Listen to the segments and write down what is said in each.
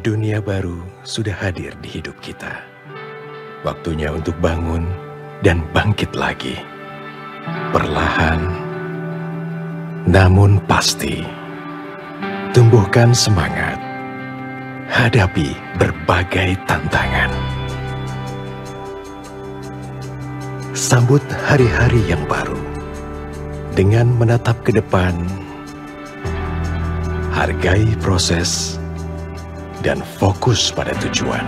Dunia baru sudah hadir di hidup kita. Waktunya untuk bangun dan bangkit lagi. Perlahan, namun pasti. Tumbuhkan semangat. Hadapi berbagai tantangan. Sambut hari-hari yang baru dengan menatap ke depan. Hargai proses dan fokus pada tujuan.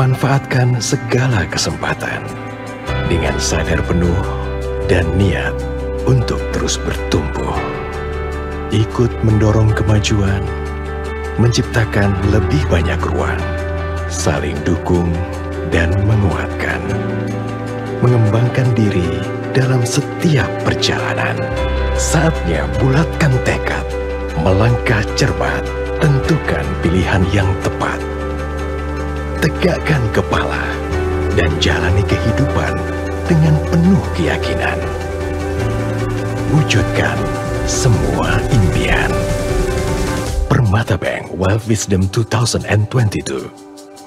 Manfaatkan segala kesempatan dengan sadar penuh dan niat untuk terus bertumbuh. Ikut mendorong kemajuan, menciptakan lebih banyak ruang, saling dukung dan menguatkan. Mengembangkan diri dalam setiap perjalanan. Saatnya bulatkan tekad, melangkah cermat. Tentukan pilihan yang tepat. Tegakkan kepala dan jalani kehidupan dengan penuh keyakinan. Wujudkan semua impian. Permata Bank Wealth Wisdom 2022.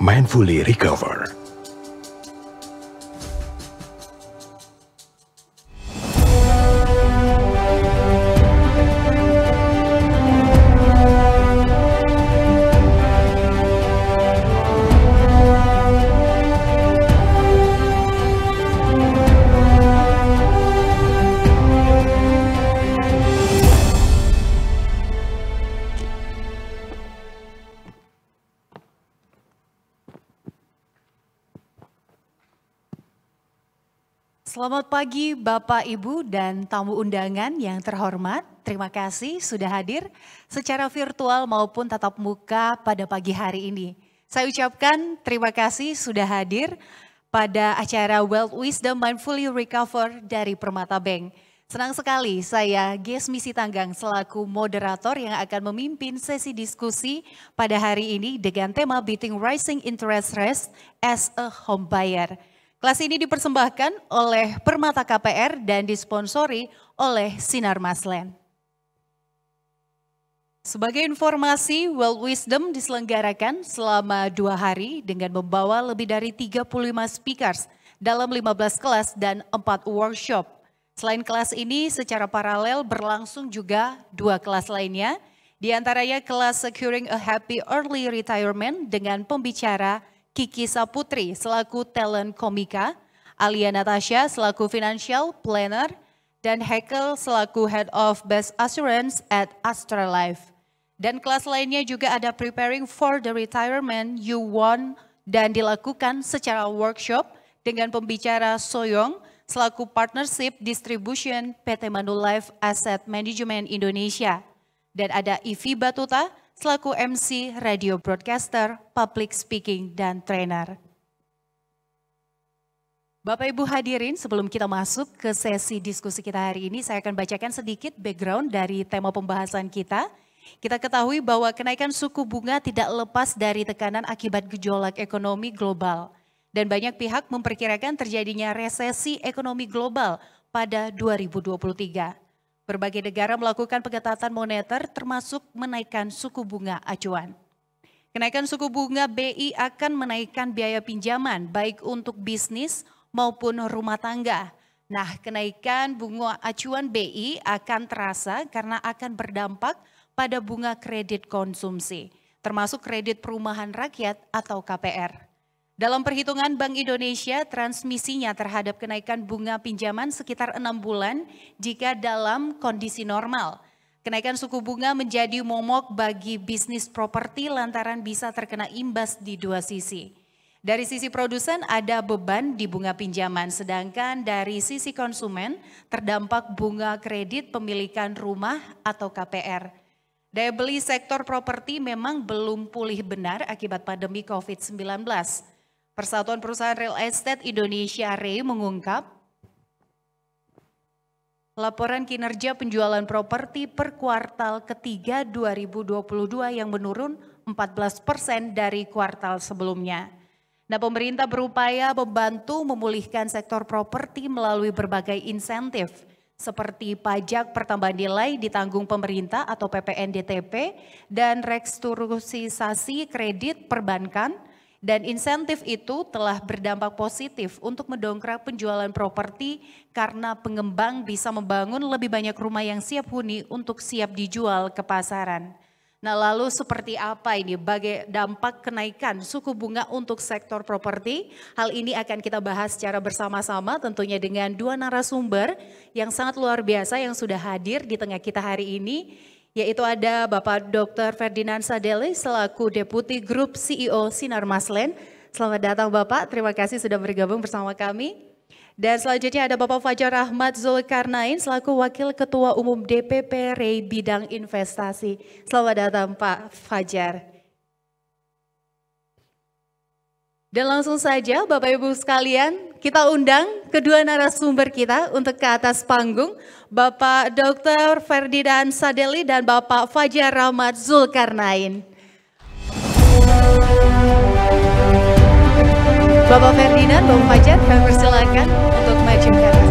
Mindfully Recover. Selamat pagi Bapak, Ibu, dan tamu undangan yang terhormat. Terima kasih sudah hadir secara virtual maupun tatap muka pada pagi hari ini. Saya ucapkan terima kasih sudah hadir pada acara Wealth Wisdom Mindfully Recover dari Permata Bank. Senang sekali saya Gesmi Sitanggang selaku moderator yang akan memimpin sesi diskusi pada hari ini dengan tema Beating Rising Interest Rates as a Home Buyer. Kelas ini dipersembahkan oleh Permata KPR dan disponsori oleh Sinar Maslen. Sebagai informasi, Wealth Wisdom diselenggarakan selama 2 hari dengan membawa lebih dari 35 speakers dalam 15 kelas dan 4 workshop. Selain kelas ini, secara paralel berlangsung juga 2 kelas lainnya, di antaranya kelas Securing a Happy Early Retirement dengan pembicara Kiki Saputri selaku talent komika, Alia Natasha selaku financial planner, dan Hekel selaku head of best assurance at Astra Life. Dan kelas lainnya juga ada Preparing for the Retirement You Want dan dilakukan secara workshop dengan pembicara Soyong selaku partnership distribution PT Manulife Asset Management Indonesia. Dan ada Ivi Batuta selaku MC, radio broadcaster, public speaking, dan trainer. Bapak Ibu hadirin, sebelum kita masuk ke sesi diskusi kita hari ini, saya akan bacakan sedikit background dari tema pembahasan kita. Kita ketahui bahwa kenaikan suku bunga tidak lepas dari tekanan akibat gejolak ekonomi global. Dan banyak pihak memperkirakan terjadinya resesi ekonomi global pada 2023. Berbagai negara melakukan pengetatan moneter termasuk menaikkan suku bunga acuan. Kenaikan suku bunga BI akan menaikkan biaya pinjaman baik untuk bisnis maupun rumah tangga. Nah, kenaikan bunga acuan BI akan terasa karena akan berdampak pada bunga kredit konsumsi, termasuk kredit perumahan rakyat atau KPR. Dalam perhitungan Bank Indonesia, transmisinya terhadap kenaikan bunga pinjaman sekitar 6 bulan jika dalam kondisi normal. Kenaikan suku bunga menjadi momok bagi bisnis properti lantaran bisa terkena imbas di 2 sisi. Dari sisi produsen ada beban di bunga pinjaman, sedangkan dari sisi konsumen terdampak bunga kredit pemilikan rumah atau KPR. Daya beli sektor properti memang belum pulih benar akibat pandemi COVID-19. Persatuan Perusahaan Real Estate Indonesia REI mengungkap, laporan kinerja penjualan properti per kuartal ketiga 2022 yang menurun 14% dari kuartal sebelumnya. Nah, pemerintah berupaya membantu memulihkan sektor properti melalui berbagai insentif seperti pajak pertambahan nilai ditanggung pemerintah atau PPNDTP dan restrukturisasi kredit perbankan, dan insentif itu telah berdampak positif untuk mendongkrak penjualan properti karena pengembang bisa membangun lebih banyak rumah yang siap huni untuk siap dijual ke pasaran. Nah, lalu seperti apa ini bagai dampak kenaikan suku bunga untuk sektor properti? Hal ini akan kita bahas secara bersama-sama tentunya dengan dua narasumber yang sangat luar biasa yang sudah hadir di tengah kita hari ini, yaitu ada Bapak Dr. Ferdinand Sadeli selaku Deputi Grup CEO Sinar Maslen. Selamat datang Bapak, terima kasih sudah bergabung bersama kami. Dan selanjutnya ada Bapak Fajar Ahmad Zulkarnain selaku Wakil Ketua Umum DPP REI Bidang Investasi. Selamat datang Pak Fajar. Dan langsung saja Bapak Ibu sekalian, kita undang kedua narasumber kita untuk ke atas panggung, Bapak Dr. Ferdinand Sadeli dan Bapak Fajar Ahmad Zulkarnain. Bapak Ferdinand, Bapak Fajar, kami persilakan untuk maju ke atas.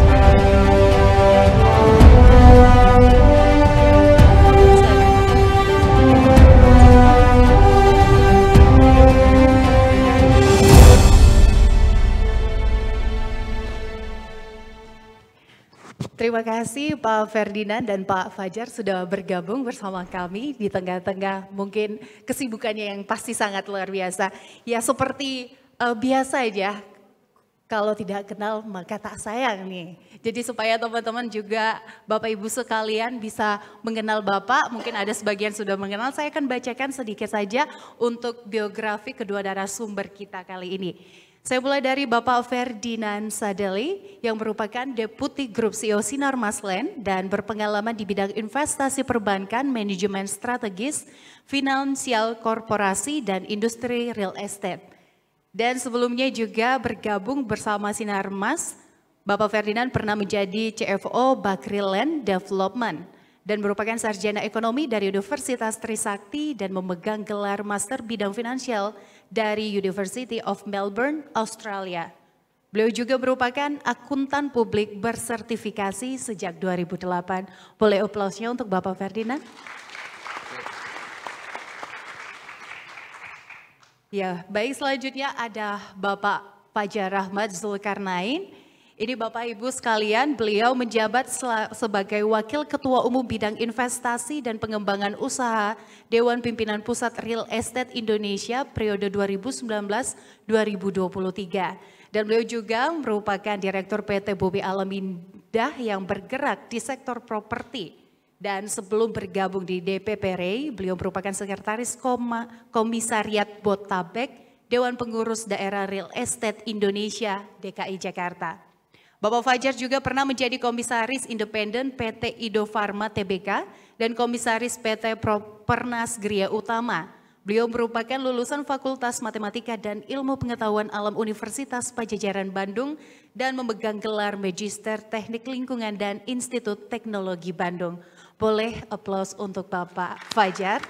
Terima kasih Pak Ferdinand dan Pak Fajar sudah bergabung bersama kami di tengah-tengah mungkin kesibukannya yang pasti sangat luar biasa. Ya seperti biasa aja, kalau tidak kenal maka tak sayang nih. Jadi supaya teman-teman juga Bapak Ibu sekalian bisa mengenal Bapak, mungkin ada sebagian sudah mengenal, saya akan bacakan sedikit saja untuk biografi kedua narasumber kita kali ini. Saya mulai dari Bapak Ferdinand Sadeli yang merupakan Deputi Grup CEO Sinar Maslen dan berpengalaman di bidang investasi perbankan, manajemen strategis, finansial korporasi, dan industri real estate. Dan sebelumnya juga bergabung bersama Sinarmas, Bapak Ferdinand pernah menjadi CFO Bakriland Development dan merupakan sarjana ekonomi dari Universitas Trisakti dan memegang gelar Master Bidang Finansial dari University of Melbourne, Australia. Beliau juga merupakan akuntan publik bersertifikasi sejak 2008. Boleh aplausnya untuk Bapak Ferdinand? Ya, baik, selanjutnya ada Bapak Fajar Ahmad Zulkarnain. Ini Bapak Ibu sekalian, beliau menjabat sebagai Wakil Ketua Umum Bidang Investasi dan Pengembangan Usaha Dewan Pimpinan Pusat Real Estate Indonesia periode 2019-2023. Dan beliau juga merupakan Direktur PT Bobi Alamindah yang bergerak di sektor properti. Dan sebelum bergabung di DPP REI, beliau merupakan Sekretaris Komisariat Botabek Dewan Pengurus Daerah Real Estate Indonesia DKI Jakarta. Bapak Fajar juga pernah menjadi Komisaris Independen PT Indofarma Tbk dan Komisaris PT Propernas Gria Utama. Beliau merupakan lulusan Fakultas Matematika dan Ilmu Pengetahuan Alam Universitas Padjadjaran Bandung dan memegang gelar Magister Teknik Lingkungan dan Institut Teknologi Bandung. Boleh aplaus untuk Bapak Fajar.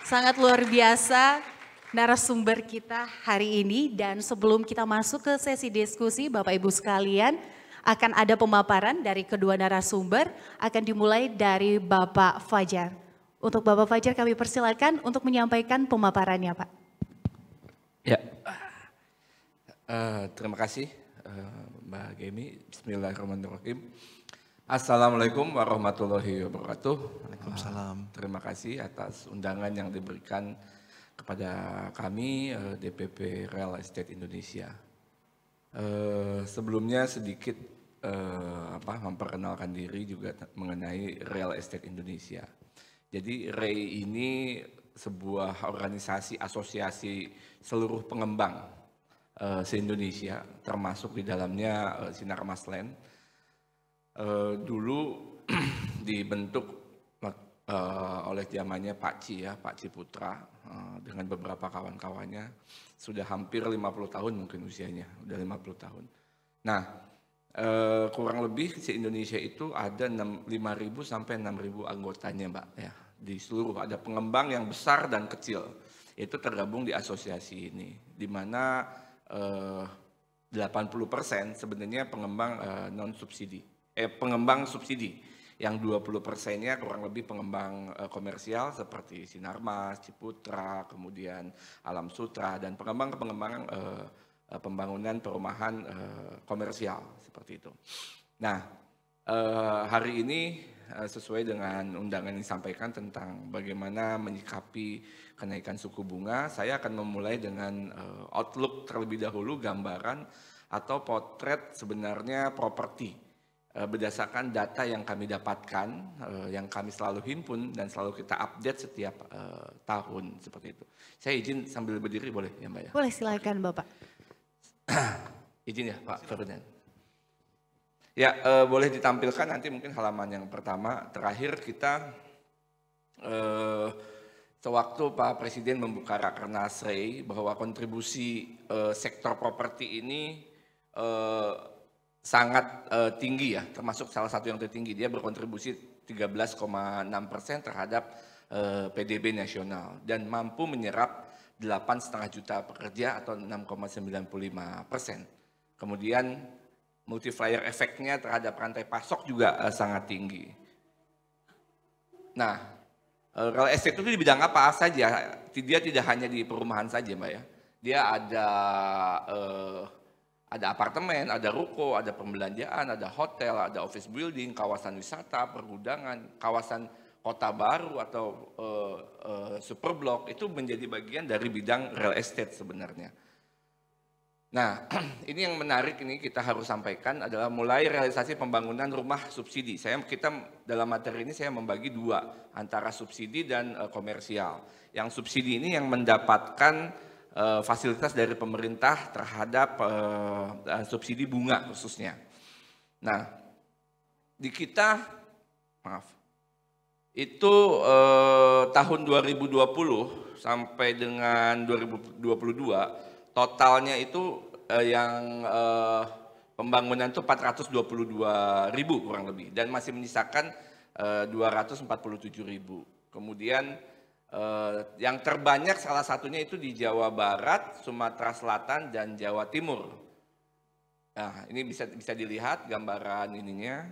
Sangat luar biasa narasumber kita hari ini, dan sebelum kita masuk ke sesi diskusi Bapak Ibu sekalian, akan ada pemaparan dari kedua narasumber, akan dimulai dari Bapak Fajar. Untuk Bapak Fajar kami persilakan untuk menyampaikan pemaparannya Pak. Ya, terima kasih Mbak Gemi. Bismillahirrahmanirrahim. Assalamualaikum warahmatullahi wabarakatuh. Waalaikumsalam. Terima kasih atas undangan yang diberikan kepada kami DPP Real Estate Indonesia. Sebelumnya sedikit memperkenalkan diri juga mengenai Real Estate Indonesia. Jadi REI ini sebuah organisasi asosiasi seluruh pengembang se-Indonesia, termasuk di dalamnya Sinar Maslen. Dulu dibentuk oleh zamannya Pak Ciputra dengan beberapa kawan-kawannya, sudah hampir 50 tahun mungkin usianya, udah 50 tahun. Nah, kurang lebih se-Indonesia itu ada 5.000 sampai 6.000 anggotanya Mbak ya. Di seluruh ada pengembang yang besar dan kecil, itu tergabung di asosiasi ini, di mana 80% sebenarnya pengembang non subsidi. pengembang subsidi. Yang 20%-nya kurang lebih pengembang komersial seperti Sinarmas, Ciputra, kemudian Alam Sutra, dan pengembang-pengembangan pembangunan perumahan komersial seperti itu. Nah, hari ini sesuai dengan undangan yang disampaikan tentang bagaimana menyikapi kenaikan suku bunga, saya akan memulai dengan outlook terlebih dahulu, gambaran atau potret sebenarnya properti berdasarkan data yang kami dapatkan, yang kami selalu himpun dan selalu kita update setiap tahun seperti itu. Saya izin sambil berdiri boleh ya Mbak ya? Boleh, silakan Bapak. Izin ya Pak Ferdinand. Ya, boleh ditampilkan nanti mungkin halaman yang pertama. Terakhir kita sewaktu Pak Presiden membuka Rakernas REI bahwa kontribusi sektor properti ini sangat tinggi ya, termasuk salah satu yang tertinggi. Dia berkontribusi 13,6% terhadap PDB nasional dan mampu menyerap 8,5 juta pekerja atau 6,95%. Kemudian multiplier efeknya terhadap rantai pasok juga sangat tinggi. Nah, real estate itu di bidang apa saja? Dia tidak hanya di perumahan saja, Mbak ya. Dia ada apartemen, ada ruko, ada pembelanjaan, ada hotel, ada office building, kawasan wisata, pergudangan, kawasan kota baru atau superblok, itu menjadi bagian dari bidang real estate sebenarnya. Nah, ini yang menarik ini kita harus sampaikan adalah mulai realisasi pembangunan rumah subsidi. Kita dalam materi ini saya membagi dua, antara subsidi dan komersial. Yang subsidi ini yang mendapatkan fasilitas dari pemerintah terhadap subsidi bunga khususnya. Nah, di kita, maaf, itu tahun 2020 sampai dengan 2022, totalnya itu yang pembangunan itu 422.000 kurang lebih, dan masih menyisakan 247.000. Kemudian yang terbanyak salah satunya itu di Jawa Barat, Sumatera Selatan, dan Jawa Timur. Nah, ini bisa dilihat gambaran ininya.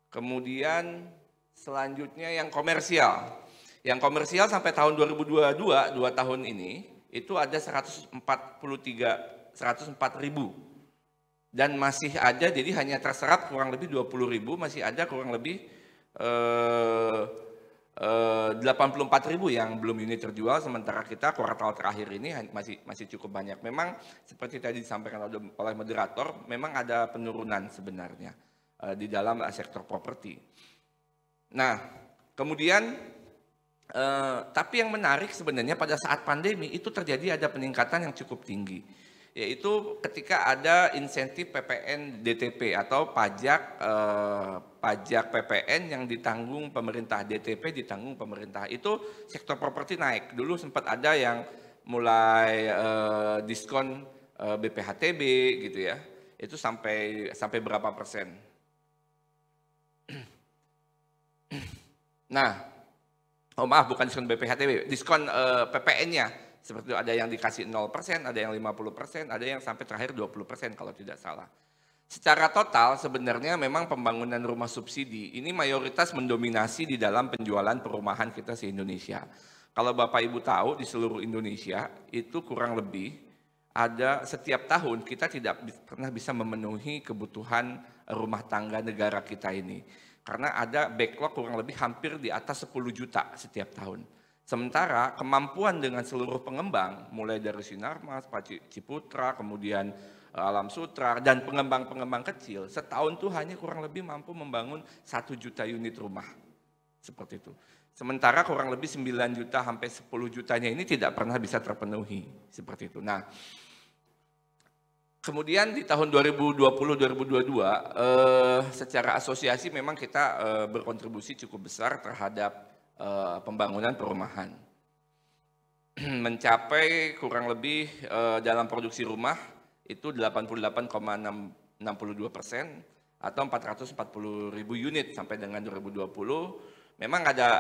Kemudian selanjutnya yang komersial. Yang komersial sampai tahun 2022, 2 tahun ini, itu ada 104.000. Dan masih ada, jadi hanya terserap kurang lebih 20.000, masih ada kurang lebih 84.000 yang belum unit terjual, sementara kita kuartal terakhir ini masih cukup banyak. Memang seperti tadi disampaikan oleh moderator, memang ada penurunan sebenarnya di dalam sektor properti. Nah, kemudian tapi yang menarik sebenarnya pada saat pandemi itu terjadi ada peningkatan yang cukup tinggi, yaitu ketika ada insentif PPN DTP atau pajak PPN yang ditanggung pemerintah, DTP ditanggung pemerintah, itu sektor properti naik. Dulu sempat ada yang mulai diskon BPHTB gitu ya, itu sampai berapa persen. Nah, maaf, bukan diskon BPHTB, diskon PPN-nya. Seperti itu, ada yang dikasih 0%, ada yang 50%, ada yang sampai terakhir 20% kalau tidak salah. Secara total sebenarnya memang pembangunan rumah subsidi ini mayoritas mendominasi di dalam penjualan perumahan kita se-Indonesia. Kalau Bapak Ibu tahu di seluruh Indonesia itu kurang lebih ada setiap tahun kita tidak pernah bisa memenuhi kebutuhan rumah tangga negara kita ini. Karena ada backlog kurang lebih hampir di atas 10 juta setiap tahun. Sementara kemampuan dengan seluruh pengembang, mulai dari Sinarmas, Ciputra, kemudian Alam Sutra, dan pengembang-pengembang kecil, setahun tuh hanya kurang lebih mampu membangun 1 juta unit rumah. Seperti itu. Sementara kurang lebih 9 juta sampai 10 jutanya ini tidak pernah bisa terpenuhi. Seperti itu. Nah, kemudian di tahun 2020-2022, secara asosiasi memang kita berkontribusi cukup besar terhadap pembangunan perumahan. Mencapai kurang lebih dalam produksi rumah itu 88,62% atau 440.000 unit sampai dengan 2020. Memang ada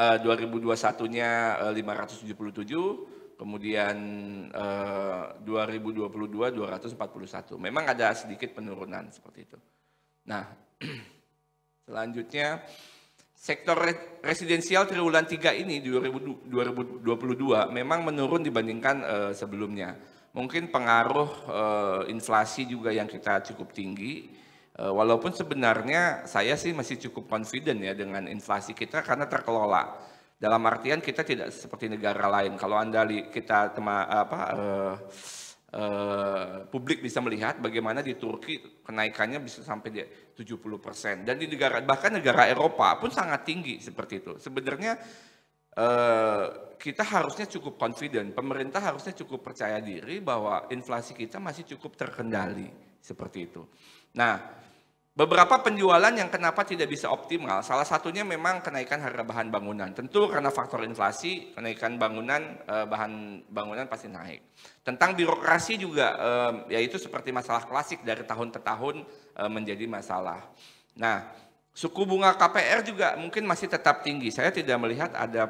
2021-nya 577, kemudian 2022 241. Memang ada sedikit penurunan seperti itu. Nah, selanjutnya sektor residensial triwulan 3 ini 2022 memang menurun dibandingkan sebelumnya. Mungkin pengaruh inflasi juga yang kita cukup tinggi, walaupun sebenarnya saya sih masih cukup confident ya dengan inflasi kita karena terkelola. Dalam artian kita tidak seperti negara lain. Kalau Anda publik bisa melihat bagaimana di Turki kenaikannya bisa sampai di 70%, dan di bahkan negara Eropa pun sangat tinggi seperti itu. Sebenarnya kita harusnya cukup confident, pemerintah harusnya cukup percaya diri bahwa inflasi kita masih cukup terkendali seperti itu. Nah, beberapa penjualan yang kenapa tidak bisa optimal, salah satunya memang kenaikan harga bahan bangunan. Tentu karena faktor inflasi, kenaikan bahan bangunan pasti naik. Tentang birokrasi juga, yaitu seperti masalah klasik dari tahun ke tahun menjadi masalah. Nah, suku bunga KPR juga mungkin masih tetap tinggi. Saya tidak melihat ada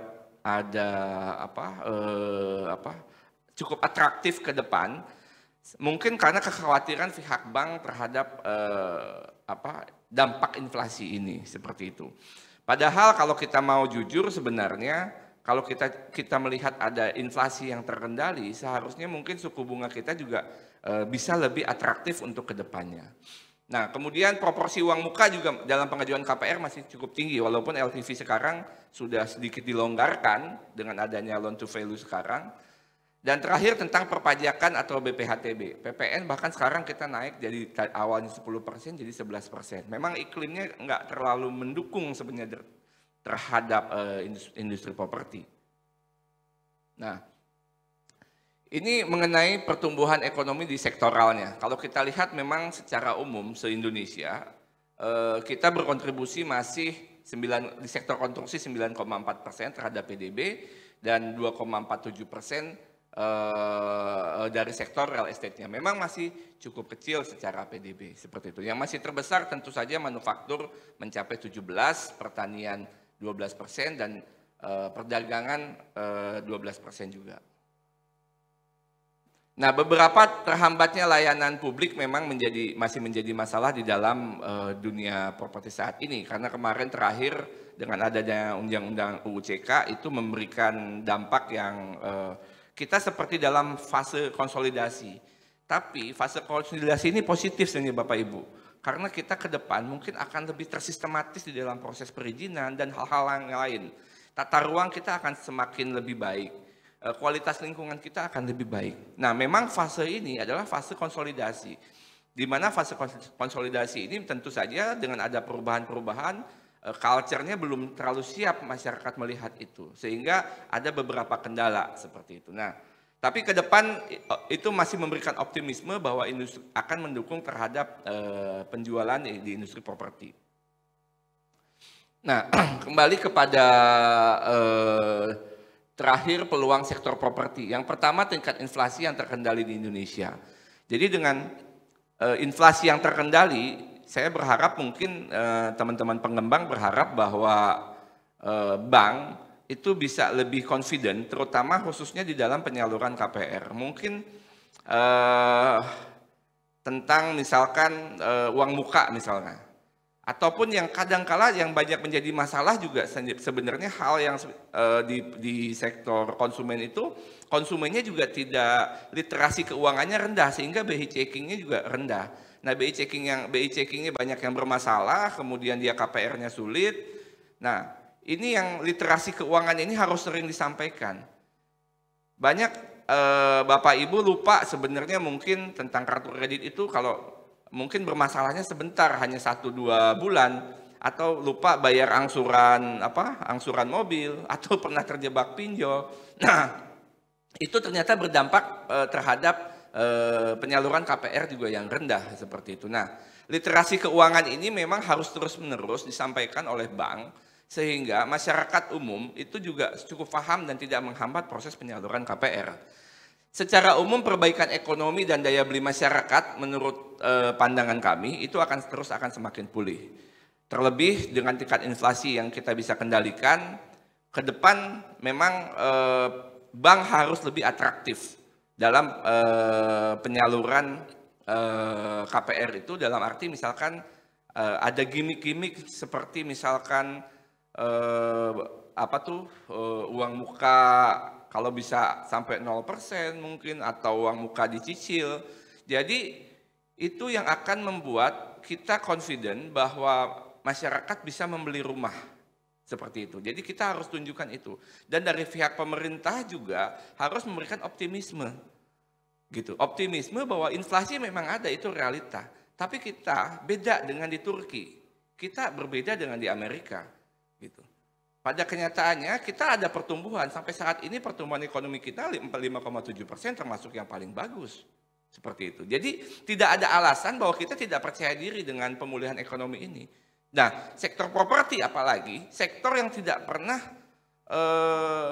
cukup atraktif ke depan. Mungkin karena kekhawatiran pihak bank terhadap dampak inflasi ini seperti itu. Padahal kalau kita mau jujur sebenarnya kalau kita melihat ada inflasi yang terkendali, seharusnya mungkin suku bunga kita juga bisa lebih atraktif untuk kedepannya. Nah, kemudian proporsi uang muka juga dalam pengajuan KPR masih cukup tinggi, walaupun LTV sekarang sudah sedikit dilonggarkan dengan adanya loan to value sekarang. Dan terakhir tentang perpajakan atau BPHTB, PPN bahkan sekarang kita naik dari awalnya 10% jadi 11%. Memang iklimnya nggak terlalu mendukung sebenarnya terhadap industri properti. Nah, ini mengenai pertumbuhan ekonomi di sektoralnya. Kalau kita lihat memang secara umum se-Indonesia, kita berkontribusi masih di sektor konstruksi 9,4% terhadap PDB dan 2,47% dari sektor real estate-nya. Memang masih cukup kecil secara PDB seperti itu. Yang masih terbesar tentu saja manufaktur mencapai 17%, pertanian 12% dan perdagangan 12% juga. Nah, beberapa terhambatnya layanan publik memang masih menjadi masalah di dalam dunia properti saat ini, karena kemarin terakhir dengan adanya undang-undang UU CK itu memberikan dampak yang kita seperti dalam fase konsolidasi. Tapi fase konsolidasi ini positif sebenarnya Bapak Ibu, karena kita ke depan mungkin akan lebih tersistematis di dalam proses perizinan dan hal-hal yang lain. Tata ruang kita akan semakin lebih baik, kualitas lingkungan kita akan lebih baik. Nah, memang fase ini adalah fase konsolidasi, di mana fase konsolidasi ini tentu saja dengan ada perubahan-perubahan, culture-nya belum terlalu siap masyarakat melihat itu, sehingga ada beberapa kendala seperti itu. Nah, tapi ke depan itu masih memberikan optimisme bahwa industri akan mendukung terhadap penjualan di industri properti. Nah, kembali kepada terakhir peluang sektor properti. Yang pertama tingkat inflasi yang terkendali di Indonesia. Jadi dengan inflasi yang terkendali, saya berharap mungkin teman-teman pengembang berharap bahwa bank itu bisa lebih confident, terutama khususnya di dalam penyaluran KPR. Mungkin tentang misalkan uang muka misalnya, ataupun yang kadangkala yang banyak menjadi masalah juga sebenarnya hal yang di sektor konsumen itu, konsumennya juga tidak literasi keuangannya rendah sehingga BI checkingnya juga rendah. Nah, BI checkingnya banyak yang bermasalah, kemudian dia KPR-nya sulit. Nah, ini yang literasi keuangan ini harus sering disampaikan. Banyak Bapak Ibu lupa sebenarnya mungkin tentang kartu kredit itu kalau mungkin bermasalahnya sebentar, hanya 1-2 bulan, atau lupa bayar angsuran mobil, atau pernah terjebak pinjol. Nah, itu ternyata berdampak terhadap penyaluran KPR juga yang rendah seperti itu. Nah, literasi keuangan ini memang harus terus-menerus disampaikan oleh bank sehingga masyarakat umum itu juga cukup paham dan tidak menghambat proses penyaluran KPR. Secara umum perbaikan ekonomi dan daya beli masyarakat menurut pandangan kami itu akan semakin pulih. Terlebih dengan tingkat inflasi yang kita bisa kendalikan, ke depan memang bank harus lebih atraktif dalam penyaluran KPR itu, dalam arti misalkan ada gimmick-gimmick seperti misalkan uang muka kalau bisa sampai 0% mungkin, atau uang muka dicicil. Jadi itu yang akan membuat kita confident bahwa masyarakat bisa membeli rumah seperti itu. Jadi kita harus tunjukkan itu. Dan dari pihak pemerintah juga harus memberikan optimisme. Gitu. Optimisme bahwa inflasi memang ada, itu realita. Tapi kita beda dengan di Turki. Kita berbeda dengan di Amerika. Gitu. Pada kenyataannya kita ada pertumbuhan. Sampai saat ini pertumbuhan ekonomi kita 5,7% termasuk yang paling bagus. Seperti itu. Jadi tidak ada alasan bahwa kita tidak percaya diri dengan pemulihan ekonomi ini. Nah, sektor properti apalagi, sektor yang tidak pernah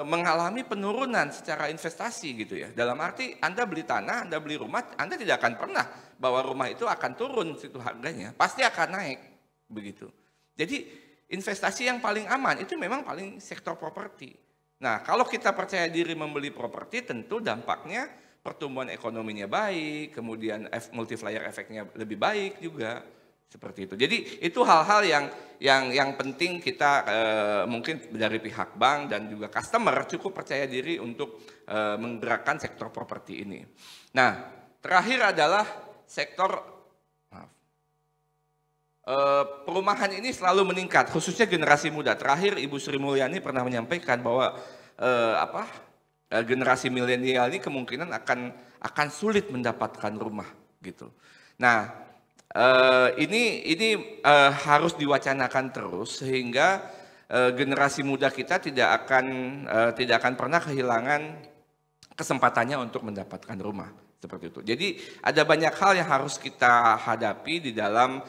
mengalami penurunan secara investasi gitu ya. Dalam arti Anda beli tanah, Anda beli rumah, Anda tidak akan pernah bahwa rumah itu akan turun situ harganya, pasti akan naik begitu. Jadi investasi yang paling aman itu memang paling sektor properti. Nah, kalau kita percaya diri membeli properti, tentu dampaknya pertumbuhan ekonominya baik, kemudian multiplier efeknya lebih baik juga. Seperti itu. Jadi itu hal-hal yang penting kita mungkin dari pihak bank dan juga customer cukup percaya diri untuk menggerakkan sektor properti ini. Nah, terakhir adalah sektor perumahan ini selalu meningkat, khususnya generasi muda. Terakhir Ibu Sri Mulyani pernah menyampaikan bahwa generasi milenial ini kemungkinan akan sulit mendapatkan rumah gitu. Nah, ini harus diwacanakan terus sehingga generasi muda kita tidak akan pernah kehilangan kesempatannya untuk mendapatkan rumah seperti itu. Jadi ada banyak hal yang harus kita hadapi di dalam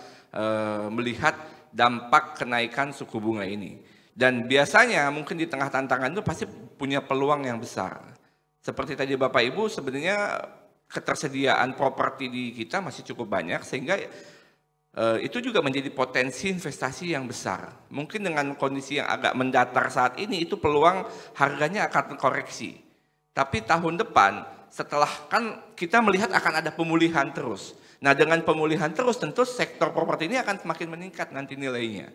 melihat dampak kenaikan suku bunga ini. Dan biasanya mungkin di tengah tantangan itu pasti punya peluang yang besar. Seperti tadi Bapak Ibu, sebenarnya ketersediaan properti di kita masih cukup banyak sehingga itu juga menjadi potensi investasi yang besar. Mungkin dengan kondisi yang agak mendatar saat ini itu peluang harganya akan koreksi. Tapi tahun depan setelah kan kita melihat akan ada pemulihan terus. Nah, dengan pemulihan terus tentu sektor properti ini akan semakin meningkat nanti nilainya.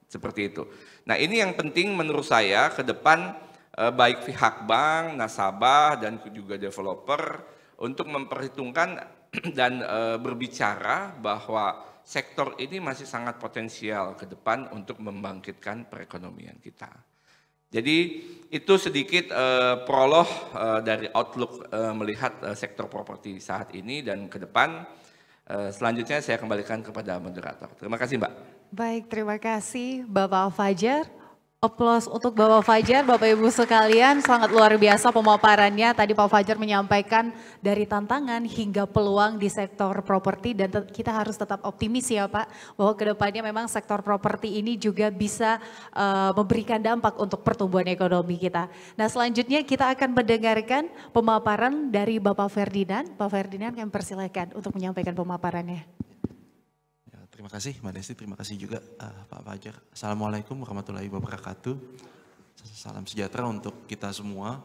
Seperti itu. Nah, ini yang penting menurut saya ke depan baik pihak bank, nasabah dan juga developer untuk memperhitungkan dan berbicara bahwa sektor ini masih sangat potensial ke depan untuk membangkitkan perekonomian kita. Jadi itu sedikit prolog dari outlook melihat sektor properti saat ini dan ke depan. Selanjutnya saya kembalikan kepada moderator. Terima kasih Mbak. Baik, terima kasih Bapak Fajar. Aplaus untuk Bapak Fajar, Bapak Ibu sekalian, sangat luar biasa pemaparannya. Tadi Pak Fajar menyampaikan dari tantangan hingga peluang di sektor properti dan kita harus tetap optimis ya Pak, bahwa kedepannya memang sektor properti ini juga bisa memberikan dampak untuk pertumbuhan ekonomi kita. Nah, selanjutnya kita akan mendengarkan pemaparan dari Bapak Ferdinand. Pak Ferdinand, kami persilakan untuk menyampaikan pemaparannya. Terima kasih Mbak Desi, terima kasih juga Pak Fajar. Assalamualaikum warahmatullahi wabarakatuh. Salam sejahtera untuk kita semua.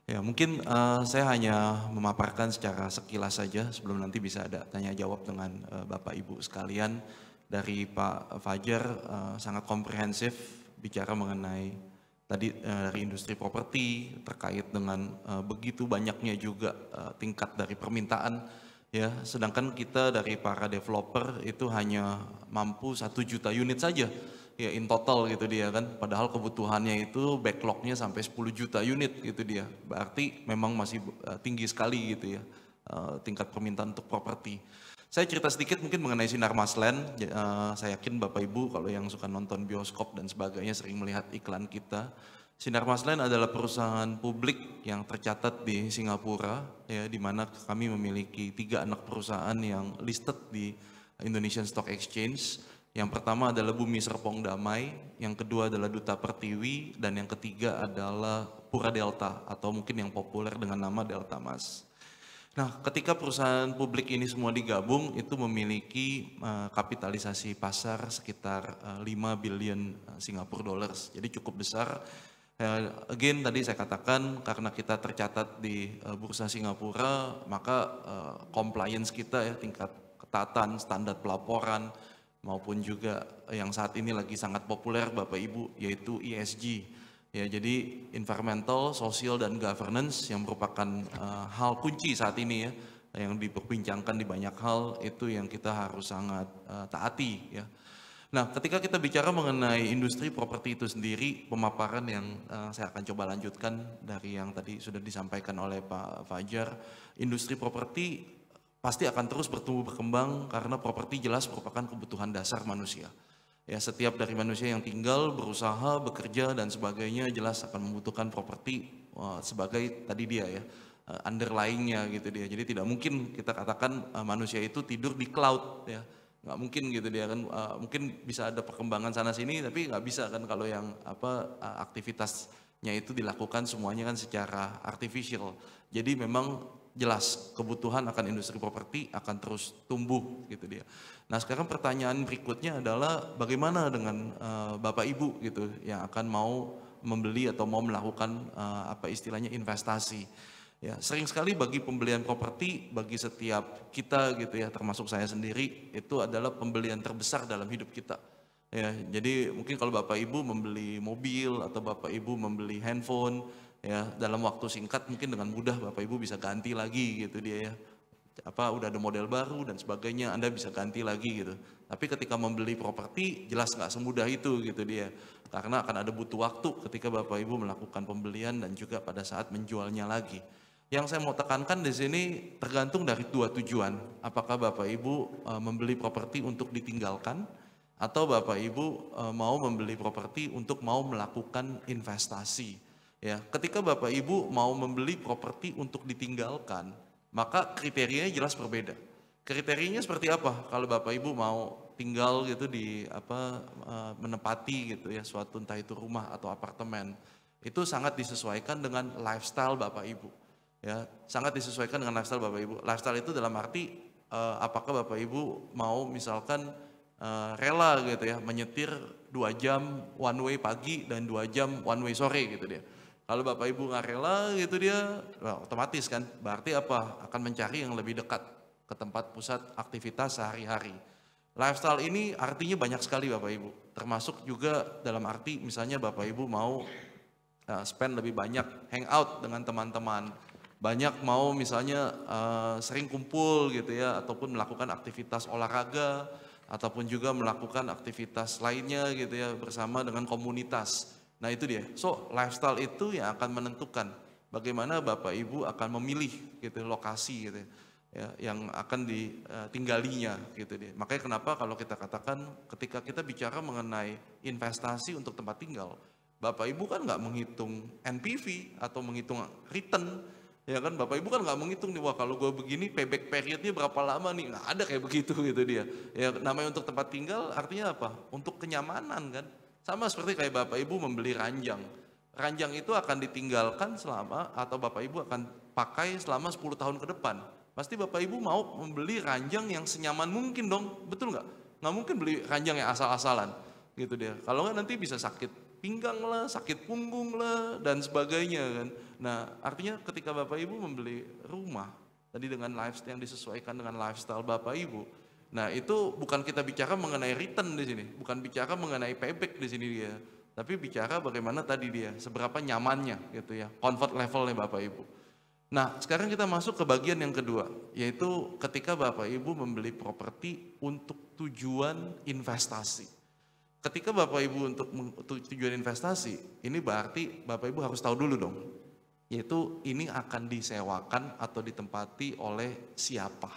Ya mungkin saya hanya memaparkan secara sekilas saja sebelum nanti bisa ada tanya jawab dengan Bapak Ibu sekalian. Dari Pak Fajar sangat komprehensif bicara mengenai tadi dari industri properti terkait dengan begitu banyaknya juga tingkat dari permintaan. Ya, sedangkan kita dari para developer itu hanya mampu 1 juta unit saja ya in total gitu dia kan, padahal kebutuhannya itu backlognya sampai 10 juta unit gitu dia, berarti memang masih tinggi sekali gitu ya tingkat permintaan untuk properti. Saya cerita sedikit mungkin mengenai Sinar Masland. Saya yakin Bapak Ibu kalau yang suka nonton bioskop dan sebagainya sering melihat iklan kita. Sinar Masland adalah perusahaan publik yang tercatat di Singapura, ya, di mana kami memiliki 3 anak perusahaan yang listed di Indonesian Stock Exchange. Yang pertama adalah Bumi Serpong Damai, yang kedua adalah Duta Pertiwi, dan yang ketiga adalah Pura Delta atau mungkin yang populer dengan nama Delta Mas. Nah, ketika perusahaan publik ini semua digabung, itu memiliki kapitalisasi pasar sekitar 5 billion Singapore dollars, jadi cukup besar. Again tadi saya katakan karena kita tercatat di Bursa Singapura, maka compliance kita ya, tingkat ketatan, standar pelaporan, maupun juga yang saat ini lagi sangat populer Bapak Ibu, yaitu ESG. Ya, jadi environmental, social, dan governance yang merupakan hal kunci saat ini ya, yang diperbincangkan di banyak hal, itu yang kita harus sangat taati ya. Nah, ketika kita bicara mengenai industri properti itu sendiri, pemaparan yang saya akan coba lanjutkan dari yang tadi sudah disampaikan oleh Pak Fajar, industri properti pasti akan terus bertumbuh berkembang karena properti jelas merupakan kebutuhan dasar manusia. Ya, setiap dari manusia yang tinggal, berusaha, bekerja dan sebagainya jelas akan membutuhkan properti sebagai tadi dia ya, underlying-nya gitu dia. Jadi tidak mungkin kita katakan manusia itu tidur di cloud ya. Nggak mungkin gitu dia kan, mungkin bisa ada perkembangan sana sini tapi nggak bisa kan kalau yang aktivitasnya itu dilakukan semuanya kan secara artificial. Jadi memang jelas kebutuhan akan industri properti akan terus tumbuh gitu dia. Nah, sekarang pertanyaan berikutnya adalah bagaimana dengan Bapak Ibu gitu yang akan mau membeli atau mau melakukan istilahnya investasi. Ya, sering sekali bagi pembelian properti bagi setiap kita gitu ya, termasuk saya sendiri, itu adalah pembelian terbesar dalam hidup kita. Ya, jadi mungkin kalau Bapak Ibu membeli mobil atau Bapak Ibu membeli handphone ya, dalam waktu singkat mungkin dengan mudah Bapak Ibu bisa ganti lagi gitu dia ya. Udah ada model baru dan sebagainya, Anda bisa ganti lagi gitu. Tapi ketika membeli properti jelas nggak semudah itu gitu dia. Karena akan ada butuh waktu ketika Bapak Ibu melakukan pembelian dan juga pada saat menjualnya lagi. Yang saya mau tekankan di sini tergantung dari dua tujuan. Apakah Bapak Ibu membeli properti untuk ditinggalkan atau Bapak Ibu mau membeli properti untuk mau melakukan investasi. Ya, ketika Bapak Ibu mau membeli properti untuk ditinggalkan, maka kriterianya jelas berbeda. Kriterianya seperti apa? Kalau Bapak Ibu mau tinggal gitu di menempati gitu ya suatu entah itu rumah atau apartemen, itu sangat disesuaikan dengan lifestyle Bapak Ibu. Ya, sangat disesuaikan dengan lifestyle Bapak Ibu. Lifestyle itu dalam arti apakah Bapak Ibu mau misalkan rela gitu ya menyetir 2 jam one way pagi dan 2 jam one way sore gitu dia. Kalau Bapak Ibu nggak rela gitu dia, otomatis kan berarti akan mencari yang lebih dekat ke tempat pusat aktivitas sehari-hari. Lifestyle ini artinya banyak sekali Bapak Ibu, termasuk juga dalam arti misalnya Bapak Ibu mau spend lebih banyak hangout dengan teman-teman, banyak mau misalnya sering kumpul gitu ya, ataupun melakukan aktivitas olahraga, ataupun juga melakukan aktivitas lainnya gitu ya bersama dengan komunitas. Nah itu dia, so lifestyle itu yang akan menentukan bagaimana Bapak Ibu akan memilih gitu lokasi gitu ya, yang akan ditinggalinya gitu dia. Makanya kenapa kalau kita katakan ketika kita bicara mengenai investasi untuk tempat tinggal, Bapak Ibu kan nggak menghitung NPV atau menghitung return, ya kan Bapak Ibu kan nggak menghitung nih, wah kalau gue begini payback periodnya berapa lama nih, nggak ada kayak begitu gitu dia. Ya namanya untuk tempat tinggal artinya apa? Untuk kenyamanan kan. Sama seperti kayak Bapak Ibu membeli ranjang. Ranjang itu akan ditinggalkan selama atau Bapak Ibu akan pakai selama 10 tahun ke depan. Pasti Bapak Ibu mau membeli ranjang yang senyaman mungkin dong, betul nggak? Nggak mungkin beli ranjang yang asal-asalan gitu dia. Kalau nggak nanti bisa sakit pinggang lah, sakit punggung lah, dan sebagainya kan. Nah artinya ketika Bapak Ibu membeli rumah, tadi dengan lifestyle yang disesuaikan dengan lifestyle Bapak Ibu, nah itu bukan kita bicara mengenai return di sini, bukan bicara mengenai payback di sini dia, tapi bicara bagaimana tadi dia, seberapa nyamannya gitu ya, comfort levelnya Bapak Ibu. Nah sekarang kita masuk ke bagian yang kedua, yaitu ketika Bapak Ibu membeli properti untuk tujuan investasi. Ketika Bapak Ibu untuk tujuan investasi, ini berarti Bapak Ibu harus tahu dulu dong, yaitu ini akan disewakan atau ditempati oleh siapa.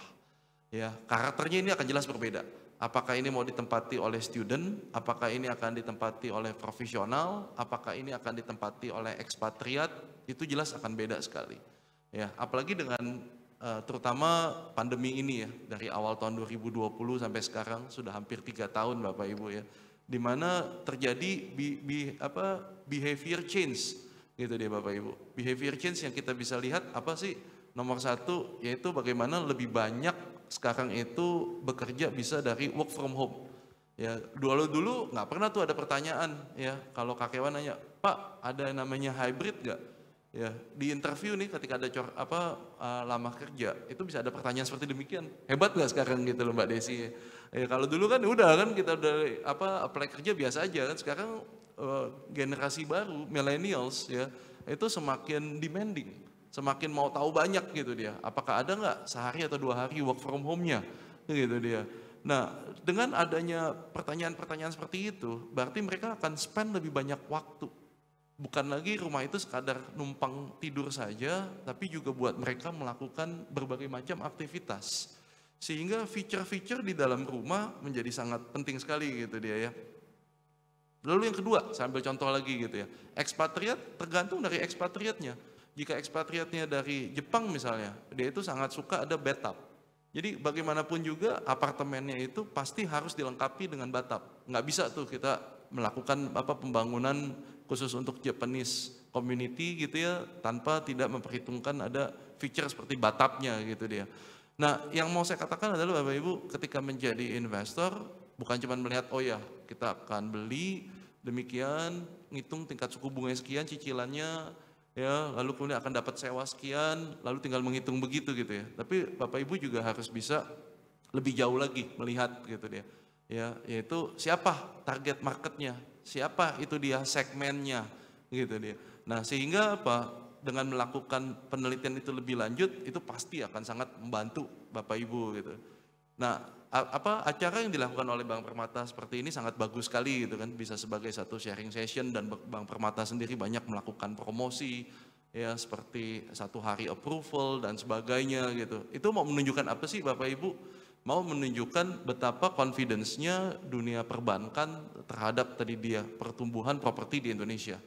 Ya, karakternya ini akan jelas berbeda. Apakah ini mau ditempati oleh student, apakah ini akan ditempati oleh profesional, apakah ini akan ditempati oleh ekspatriat, itu jelas akan beda sekali. Ya, apalagi dengan terutama pandemi ini ya, dari awal tahun 2020 sampai sekarang sudah hampir 3 tahun Bapak Ibu ya, di mana terjadi behavior change gitu dia Bapak Ibu. Behavior change yang kita bisa lihat apa sih? Nomor 1 yaitu bagaimana lebih banyak sekarang itu bekerja bisa dari work from home. Ya, dulu nggak pernah tuh ada pertanyaan ya, kalau karyawan nanya, Pak ada yang namanya hybrid nggak? Ya, di interview nih ketika ada lamar kerja, itu bisa ada pertanyaan seperti demikian. Hebat nggak sekarang gitu loh Mbak Desi? Ya, kalau dulu kan udah kan kita udah apply kerja biasa aja kan. Sekarang generasi baru, millennials ya, itu semakin demanding, semakin mau tahu banyak gitu dia. Apakah ada nggak sehari atau 2 hari work from home-nya gitu dia. Nah, dengan adanya pertanyaan-pertanyaan seperti itu, berarti mereka akan spend lebih banyak waktu. Bukan lagi rumah itu sekadar numpang tidur saja, tapi juga buat mereka melakukan berbagai macam aktivitas. Sehingga feature-feature di dalam rumah menjadi sangat penting sekali gitu dia ya. Lalu yang kedua, saya ambil contoh lagi gitu ya. Ekspatriat tergantung dari ekspatriatnya. Jika ekspatriatnya dari Jepang misalnya, dia itu sangat suka ada bathtub. Jadi bagaimanapun juga apartemennya itu pasti harus dilengkapi dengan bathtub. Nggak bisa tuh kita melakukan pembangunan khusus untuk Japanese community gitu ya, tanpa tidak memperhitungkan ada feature seperti bathtubnya gitu dia. Nah, yang mau saya katakan adalah Bapak Ibu, ketika menjadi investor, bukan cuma melihat, oh ya kita akan beli, demikian, ngitung tingkat suku bunga sekian, cicilannya, ya, lalu kemudian akan dapat sewa sekian, lalu tinggal menghitung begitu gitu ya. Tapi Bapak Ibu juga harus bisa lebih jauh lagi melihat gitu dia. Ya, yaitu siapa target marketnya, siapa itu dia segmennya gitu dia. Nah, sehingga dengan melakukan penelitian itu lebih lanjut, itu pasti akan sangat membantu Bapak Ibu gitu. Nah, acara yang dilakukan oleh Bank Permata seperti ini sangat bagus sekali gitu kan, bisa sebagai satu sharing session, dan Bank Permata sendiri banyak melakukan promosi ya, seperti 1 hari approval dan sebagainya gitu. Itu mau menunjukkan apa sih Bapak Ibu? Mau menunjukkan betapa confidence-nya dunia perbankan terhadap tadi dia pertumbuhan properti di Indonesia.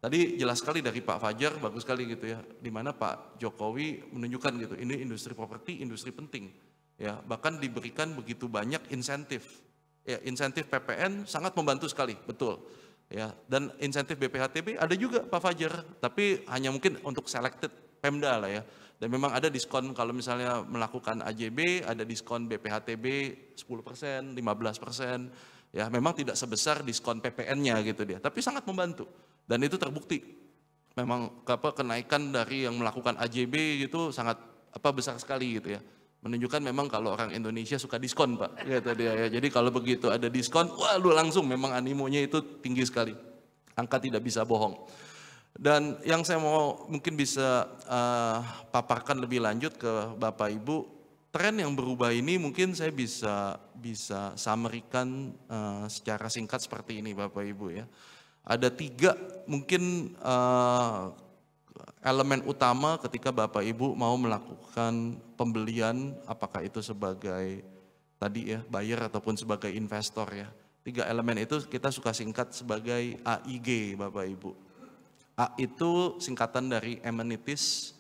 Tadi jelas sekali dari Pak Fajar, bagus sekali gitu ya, di mana Pak Jokowi menunjukkan gitu, ini industri properti, industri penting. Ya, bahkan diberikan begitu banyak insentif. Ya, insentif PPN sangat membantu sekali, betul. Ya, dan insentif BPHTB ada juga Pak Fajar, tapi hanya mungkin untuk selected Pemda lah ya. Dan memang ada diskon kalau misalnya melakukan AJB, ada diskon BPHTB 10%, 15%. Ya, memang tidak sebesar diskon PPN-nya gitu dia, tapi sangat membantu. Dan itu terbukti. Memang kenaikan dari yang melakukan AJB gitu sangat besar sekali gitu ya. Menunjukkan memang kalau orang Indonesia suka diskon Pak, gitu dia ya. Jadi kalau begitu ada diskon, waduh langsung memang animonya itu tinggi sekali. Angka tidak bisa bohong. Dan yang saya mau mungkin bisa paparkan lebih lanjut ke Bapak Ibu, tren yang berubah ini mungkin saya bisa summary-kan secara singkat seperti ini Bapak Ibu ya. Ada 3 mungkin elemen utama ketika Bapak Ibu mau melakukan pembelian, apakah itu sebagai tadi ya buyer ataupun sebagai investor ya. 3 elemen itu kita suka singkat sebagai AIG Bapak Ibu. A itu singkatan dari amenities.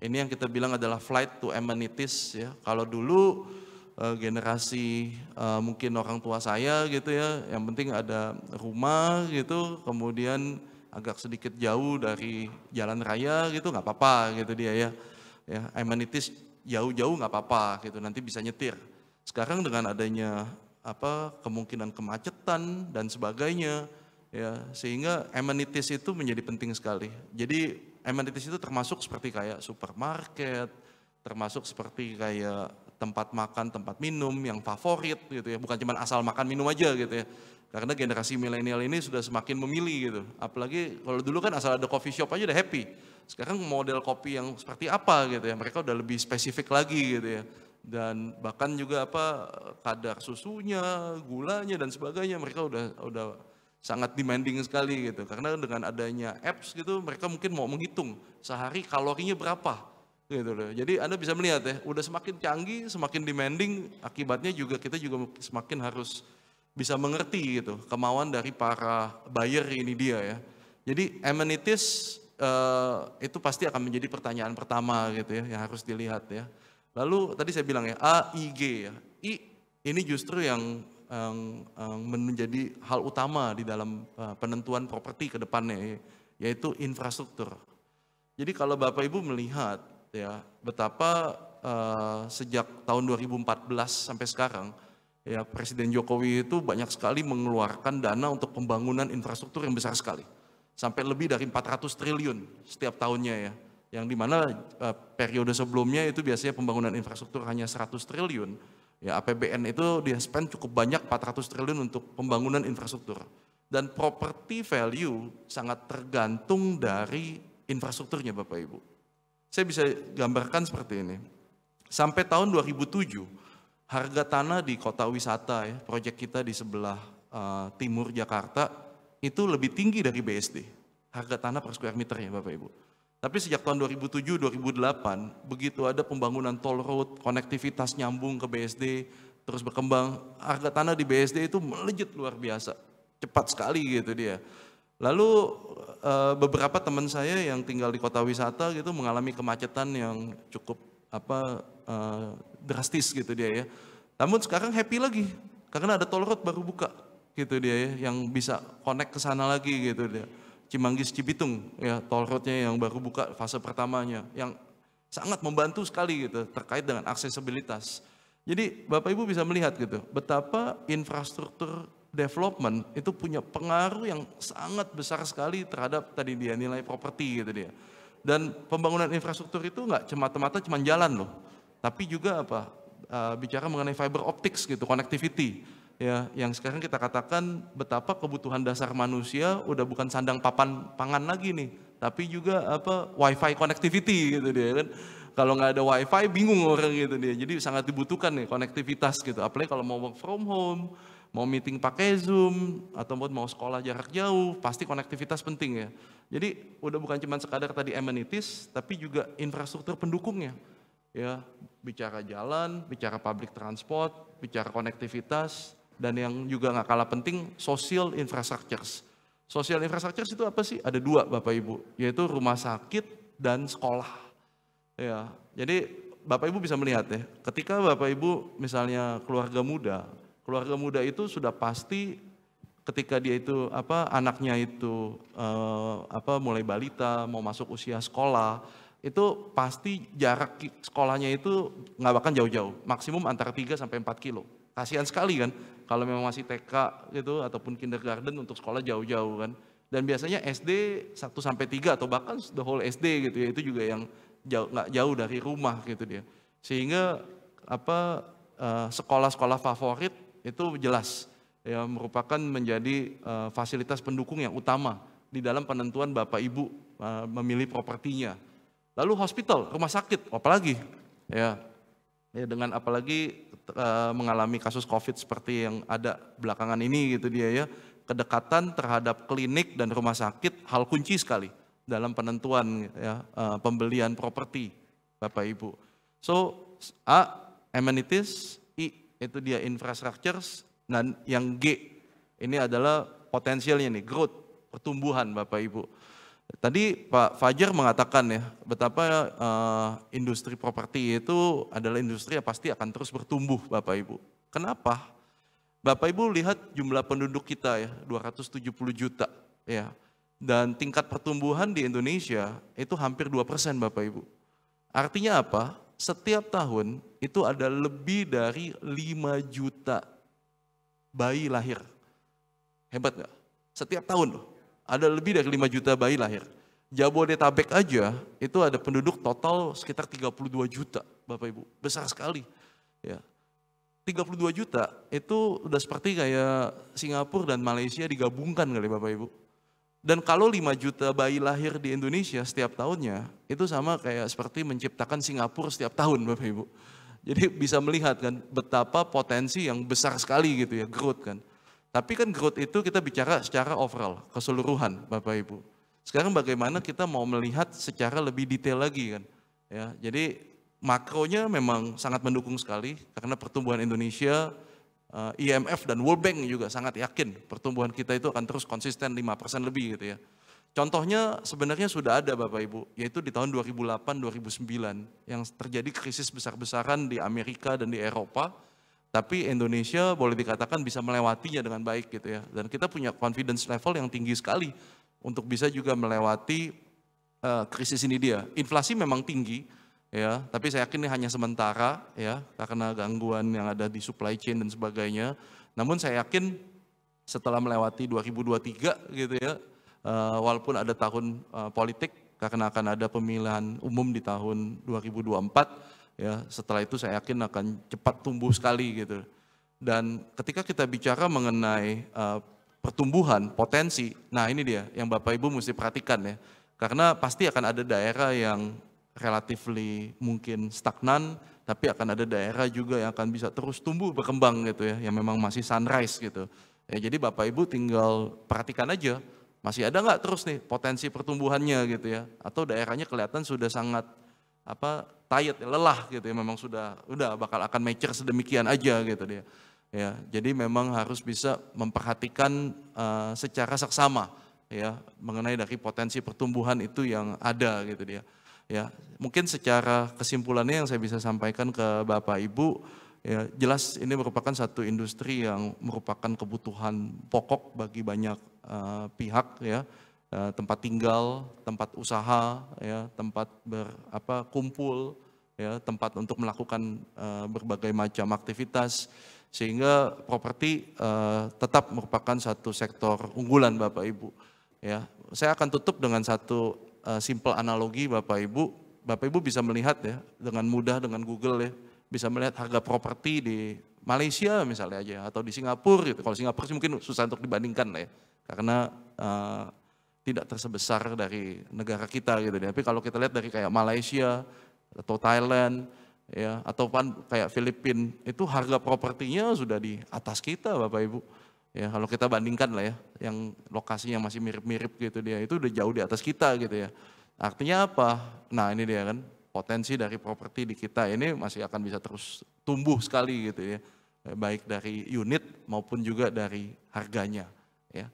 Ini yang kita bilang adalah flight to amenities ya. Kalau dulu generasi mungkin orang tua saya gitu ya, yang penting ada rumah gitu, kemudian agak sedikit jauh dari jalan raya gitu nggak apa-apa gitu dia ya. Ya, amenities jauh-jauh nggak apa-apa gitu, nanti bisa nyetir. Sekarang dengan adanya kemungkinan kemacetan dan sebagainya ya, sehingga amenities itu menjadi penting sekali. Jadi amenities itu termasuk seperti kayak supermarket, termasuk seperti kayak tempat makan, tempat minum yang favorit gitu ya, bukan cuma asal makan minum aja gitu ya. Karena generasi milenial ini sudah semakin memilih gitu. Apalagi kalau dulu kan asal ada coffee shop aja udah happy. Sekarang model kopi yang seperti apa gitu ya, mereka udah lebih spesifik lagi gitu ya. Dan bahkan juga kadar susunya, gulanya dan sebagainya, mereka udah sangat demanding sekali gitu. Karena dengan adanya apps gitu, mereka mungkin mau menghitung sehari kalorinya berapa gitu loh. Jadi Anda bisa melihat ya, udah semakin canggih, semakin demanding, akibatnya juga kita juga semakin harus bisa mengerti gitu kemauan dari para buyer ini dia ya. Jadi amenities itu pasti akan menjadi pertanyaan pertama gitu ya, yang harus dilihat ya. Lalu tadi saya bilang ya, AIG ya. I ini justru yang menjadi hal utama di dalam penentuan properti ke depannya, yaitu infrastruktur. Jadi kalau Bapak Ibu melihat ya betapa sejak tahun 2014 sampai sekarang ya, Presiden Jokowi itu banyak sekali mengeluarkan dana untuk pembangunan infrastruktur yang besar sekali. sampai lebih dari 400 triliun setiap tahunnya ya. Yang dimana periode sebelumnya itu biasanya pembangunan infrastruktur hanya 100 triliun. Ya, APBN itu dia spend cukup banyak 400 triliun untuk pembangunan infrastruktur. Dan property value sangat tergantung dari infrastrukturnya Bapak Ibu. Saya bisa gambarkan seperti ini. Sampai tahun 2007, harga tanah di kota wisata ya, proyek kita di sebelah timur Jakarta, itu lebih tinggi dari BSD. Harga tanah per square meternya Bapak Ibu. Tapi sejak tahun 2007-2008, begitu ada pembangunan toll road, konektivitas nyambung ke BSD, terus berkembang, harga tanah di BSD itu melejit luar biasa, cepat sekali gitu dia. Lalu beberapa teman saya yang tinggal di kota wisata gitu mengalami kemacetan yang cukup drastis gitu dia ya. Namun sekarang happy lagi, karena ada toll road baru buka gitu dia ya, yang bisa connect ke sana lagi gitu dia. Cimanggis Cibitung ya, toll roadnya yang baru buka fase pertamanya yang sangat membantu sekali gitu terkait dengan aksesibilitas. Jadi Bapak Ibu bisa melihat gitu betapa infrastruktur development itu punya pengaruh yang sangat besar sekali terhadap tadi dia nilai properti gitu dia. Dan pembangunan infrastruktur itu nggak semata-mata cuma jalan loh, tapi juga apa bicara mengenai fiber optics gitu, connectivity. Ya, yang sekarang kita katakan betapa kebutuhan dasar manusia udah bukan sandang papan pangan lagi nih, tapi juga apa wifi connectivity gitu dia kan. Kalau nggak ada wifi bingung orang gitu dia. Jadi sangat dibutuhkan nih konektivitas gitu. Apalagi kalau mau work from home, mau meeting pakai Zoom, ataupun mau sekolah jarak jauh, pasti konektivitas penting ya. Jadi udah bukan cuma sekadar tadi amenities, tapi juga infrastruktur pendukungnya. Ya, bicara jalan, bicara public transport, bicara konektivitas. Dan yang juga nggak kalah penting, social infrastructures. Social infrastructures itu apa sih? Ada dua Bapak Ibu, yaitu rumah sakit dan sekolah. Ya, jadi Bapak Ibu bisa melihat ya, ketika Bapak Ibu misalnya keluarga muda itu sudah pasti ketika dia itu anaknya itu mulai balita, mau masuk usia sekolah, itu pasti jarak sekolahnya itu nggak bakal jauh-jauh, maksimum antara 3 sampai 4 kilo. Kasihan sekali kan kalau memang masih TK gitu ataupun kindergarten untuk sekolah jauh-jauh kan. Dan biasanya SD 1 sampai 3 atau bahkan the whole SD gitu ya, itu juga yang nggak jauh dari rumah gitu dia. Sehingga sekolah-sekolah favorit itu jelas ya merupakan menjadi fasilitas pendukung yang utama di dalam penentuan Bapak Ibu memilih propertinya. Lalu hospital, rumah sakit, apalagi ya dengan apalagi mengalami kasus COVID seperti yang ada belakangan ini gitu dia ya, kedekatan terhadap klinik dan rumah sakit hal kunci sekali dalam penentuan ya, pembelian properti Bapak Ibu. So A, amenities, I itu dia infrastructures, dan yang G ini adalah potensialnya nih, growth, pertumbuhan Bapak Ibu. Tadi Pak Fajar mengatakan ya, betapa industri properti itu adalah industri yang pasti akan terus bertumbuh Bapak Ibu. Kenapa? Bapak Ibu lihat jumlah penduduk kita ya, 270 juta ya. Dan tingkat pertumbuhan di Indonesia itu hampir 2% Bapak Ibu. Artinya apa? Setiap tahun itu ada lebih dari 5 juta bayi lahir. Hebat nggak? Setiap tahun loh. Ada lebih dari 5 juta bayi lahir. Jabodetabek aja itu ada penduduk total sekitar 32 juta Bapak Ibu. Besar sekali. Ya. 32 juta itu udah seperti kayak Singapura dan Malaysia digabungkan kali Bapak Ibu. Dan kalau 5 juta bayi lahir di Indonesia setiap tahunnya, itu sama kayak seperti menciptakan Singapura setiap tahun Bapak Ibu. Jadi bisa melihat kan betapa potensi yang besar sekali gitu ya, growth kan. Tapi kan growth itu kita bicara secara overall, keseluruhan Bapak Ibu. Sekarang bagaimana kita mau melihat secara lebih detail lagi kan. Ya, jadi makronya memang sangat mendukung sekali karena pertumbuhan Indonesia, IMF dan World Bank juga sangat yakin pertumbuhan kita itu akan terus konsisten 5% lebih gitu ya. Contohnya sebenarnya sudah ada Bapak Ibu, yaitu di tahun 2008-2009 yang terjadi krisis besar-besaran di Amerika dan di Eropa. Tapi Indonesia boleh dikatakan bisa melewatinya dengan baik gitu ya. Dan kita punya confidence level yang tinggi sekali untuk bisa juga melewati krisis ini dia. Inflasi memang tinggi ya, tapi saya yakin ini hanya sementara ya karena gangguan yang ada di supply chain dan sebagainya. Namun saya yakin setelah melewati 2023 gitu ya, walaupun ada tahun politik karena akan ada pemilihan umum di tahun 2024, ya setelah itu saya yakin akan cepat tumbuh sekali gitu. Dan ketika kita bicara mengenai pertumbuhan, potensi, nah ini dia yang Bapak Ibu mesti perhatikan ya. Karena pasti akan ada daerah yang relatively mungkin stagnan, tapi akan ada daerah juga yang akan bisa terus tumbuh berkembang gitu ya, yang memang masih sunrise gitu. Ya, jadi Bapak Ibu tinggal perhatikan aja, masih ada nggak terus nih potensi pertumbuhannya gitu ya, atau daerahnya kelihatan sudah sangat tired, lelah gitu ya, memang udah bakal akan mature sedemikian aja gitu dia. Ya, jadi memang harus bisa memperhatikan secara seksama ya mengenai dari potensi pertumbuhan itu yang ada gitu dia. Ya, mungkin secara kesimpulannya yang saya bisa sampaikan ke Bapak Ibu, ya jelas ini merupakan satu industri yang merupakan kebutuhan pokok bagi banyak pihak ya, tempat tinggal, tempat usaha, ya tempat kumpul, ya tempat untuk melakukan berbagai macam aktivitas, sehingga properti tetap merupakan satu sektor unggulan Bapak Ibu. Ya, saya akan tutup dengan satu simple analogi Bapak Ibu bisa melihat ya dengan mudah dengan Google ya, bisa melihat harga properti di Malaysia misalnya aja atau di Singapura gitu. Kalau Singapura sih mungkin susah untuk dibandingkan lah ya, karena tidak tersebesar dari negara kita gitu. Tapi kalau kita lihat dari kayak Malaysia atau Thailand ya, atau kayak Filipina, itu harga propertinya sudah di atas kita Bapak Ibu. Ya, kalau kita bandingkan lah ya, yang lokasinya masih mirip-mirip gitu dia, itu udah jauh di atas kita gitu ya. Artinya apa? Nah ini dia kan, potensi dari properti di kita ini masih akan bisa terus tumbuh sekali gitu ya. Baik dari unit maupun juga dari harganya. Ya.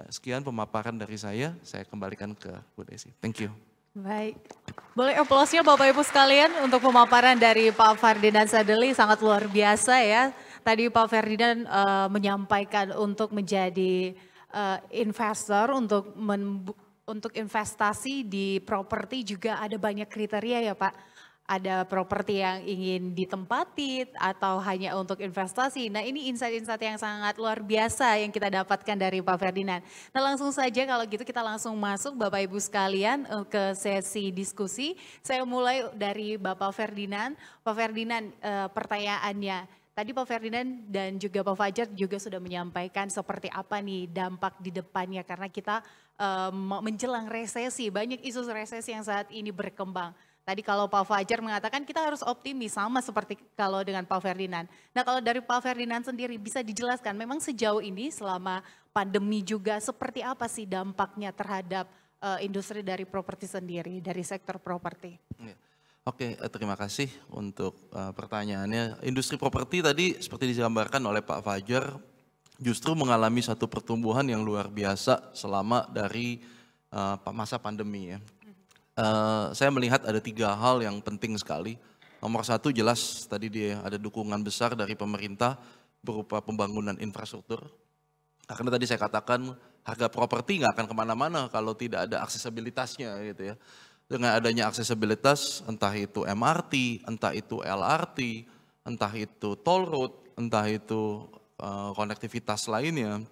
Sekian pemaparan dari saya kembalikan ke Bu Desi. Thank you. Baik, boleh aplausnya Bapak Ibu sekalian untuk pemaparan dari Pak Ferdinand Sadeli, sangat luar biasa ya. Tadi Pak Ferdinand menyampaikan untuk menjadi investor, untuk investasi di properti juga ada banyak kriteria ya Pak. Ada properti yang ingin ditempati atau hanya untuk investasi. Nah ini insight-insight yang sangat luar biasa yang kita dapatkan dari Pak Ferdinand. Nah langsung saja kalau gitu kita langsung masuk Bapak Ibu sekalian ke sesi diskusi. Saya mulai dari Bapak Ferdinand. Pak Ferdinand pertanyaannya, tadi Pak Ferdinand dan juga Pak Fajar juga sudah menyampaikan seperti apa nih dampak di depannya karena kita menjelang resesi, banyak isu resesi yang saat ini berkembang. Tadi kalau Pak Fajar mengatakan kita harus optimis sama seperti kalau dengan Pak Ferdinand. Nah kalau dari Pak Ferdinand sendiri bisa dijelaskan memang sejauh ini selama pandemi juga seperti apa sih dampaknya terhadap industri dari properti sendiri, dari sektor properti? Oke, terima kasih untuk pertanyaannya. Industri properti tadi seperti digambarkan oleh Pak Fajar justru mengalami satu pertumbuhan yang luar biasa selama dari masa pandemi ya. Saya melihat ada 3 hal yang penting sekali. Nomor 1 jelas tadi dia ada dukungan besar dari pemerintah berupa pembangunan infrastruktur. Karena tadi saya katakan harga properti nggak akan kemana-mana kalau tidak ada aksesibilitasnya gitu ya. Dengan adanya aksesibilitas entah itu MRT, entah itu LRT, entah itu toll road, entah itu konektivitas lainnya,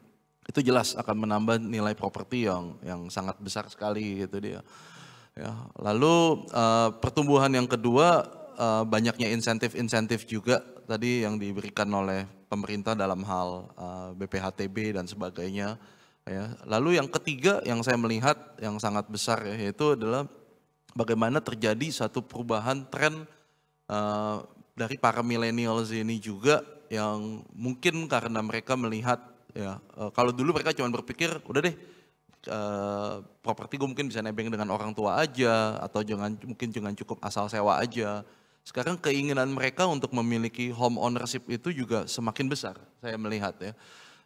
itu jelas akan menambah nilai properti yang sangat besar sekali gitu dia. Ya, lalu pertumbuhan yang kedua banyaknya insentif-insentif juga tadi yang diberikan oleh pemerintah dalam hal BPHTB dan sebagainya. Ya. Lalu yang ketiga yang saya melihat yang sangat besar ya, yaitu adalah bagaimana terjadi satu perubahan tren dari para millennials ini juga yang mungkin karena mereka melihat ya kalau dulu mereka cuma berpikir udah deh properti gue mungkin bisa nebeng dengan orang tua aja atau mungkin jangan cukup asal sewa aja. Sekarang keinginan mereka untuk memiliki home ownership itu juga semakin besar saya melihat ya.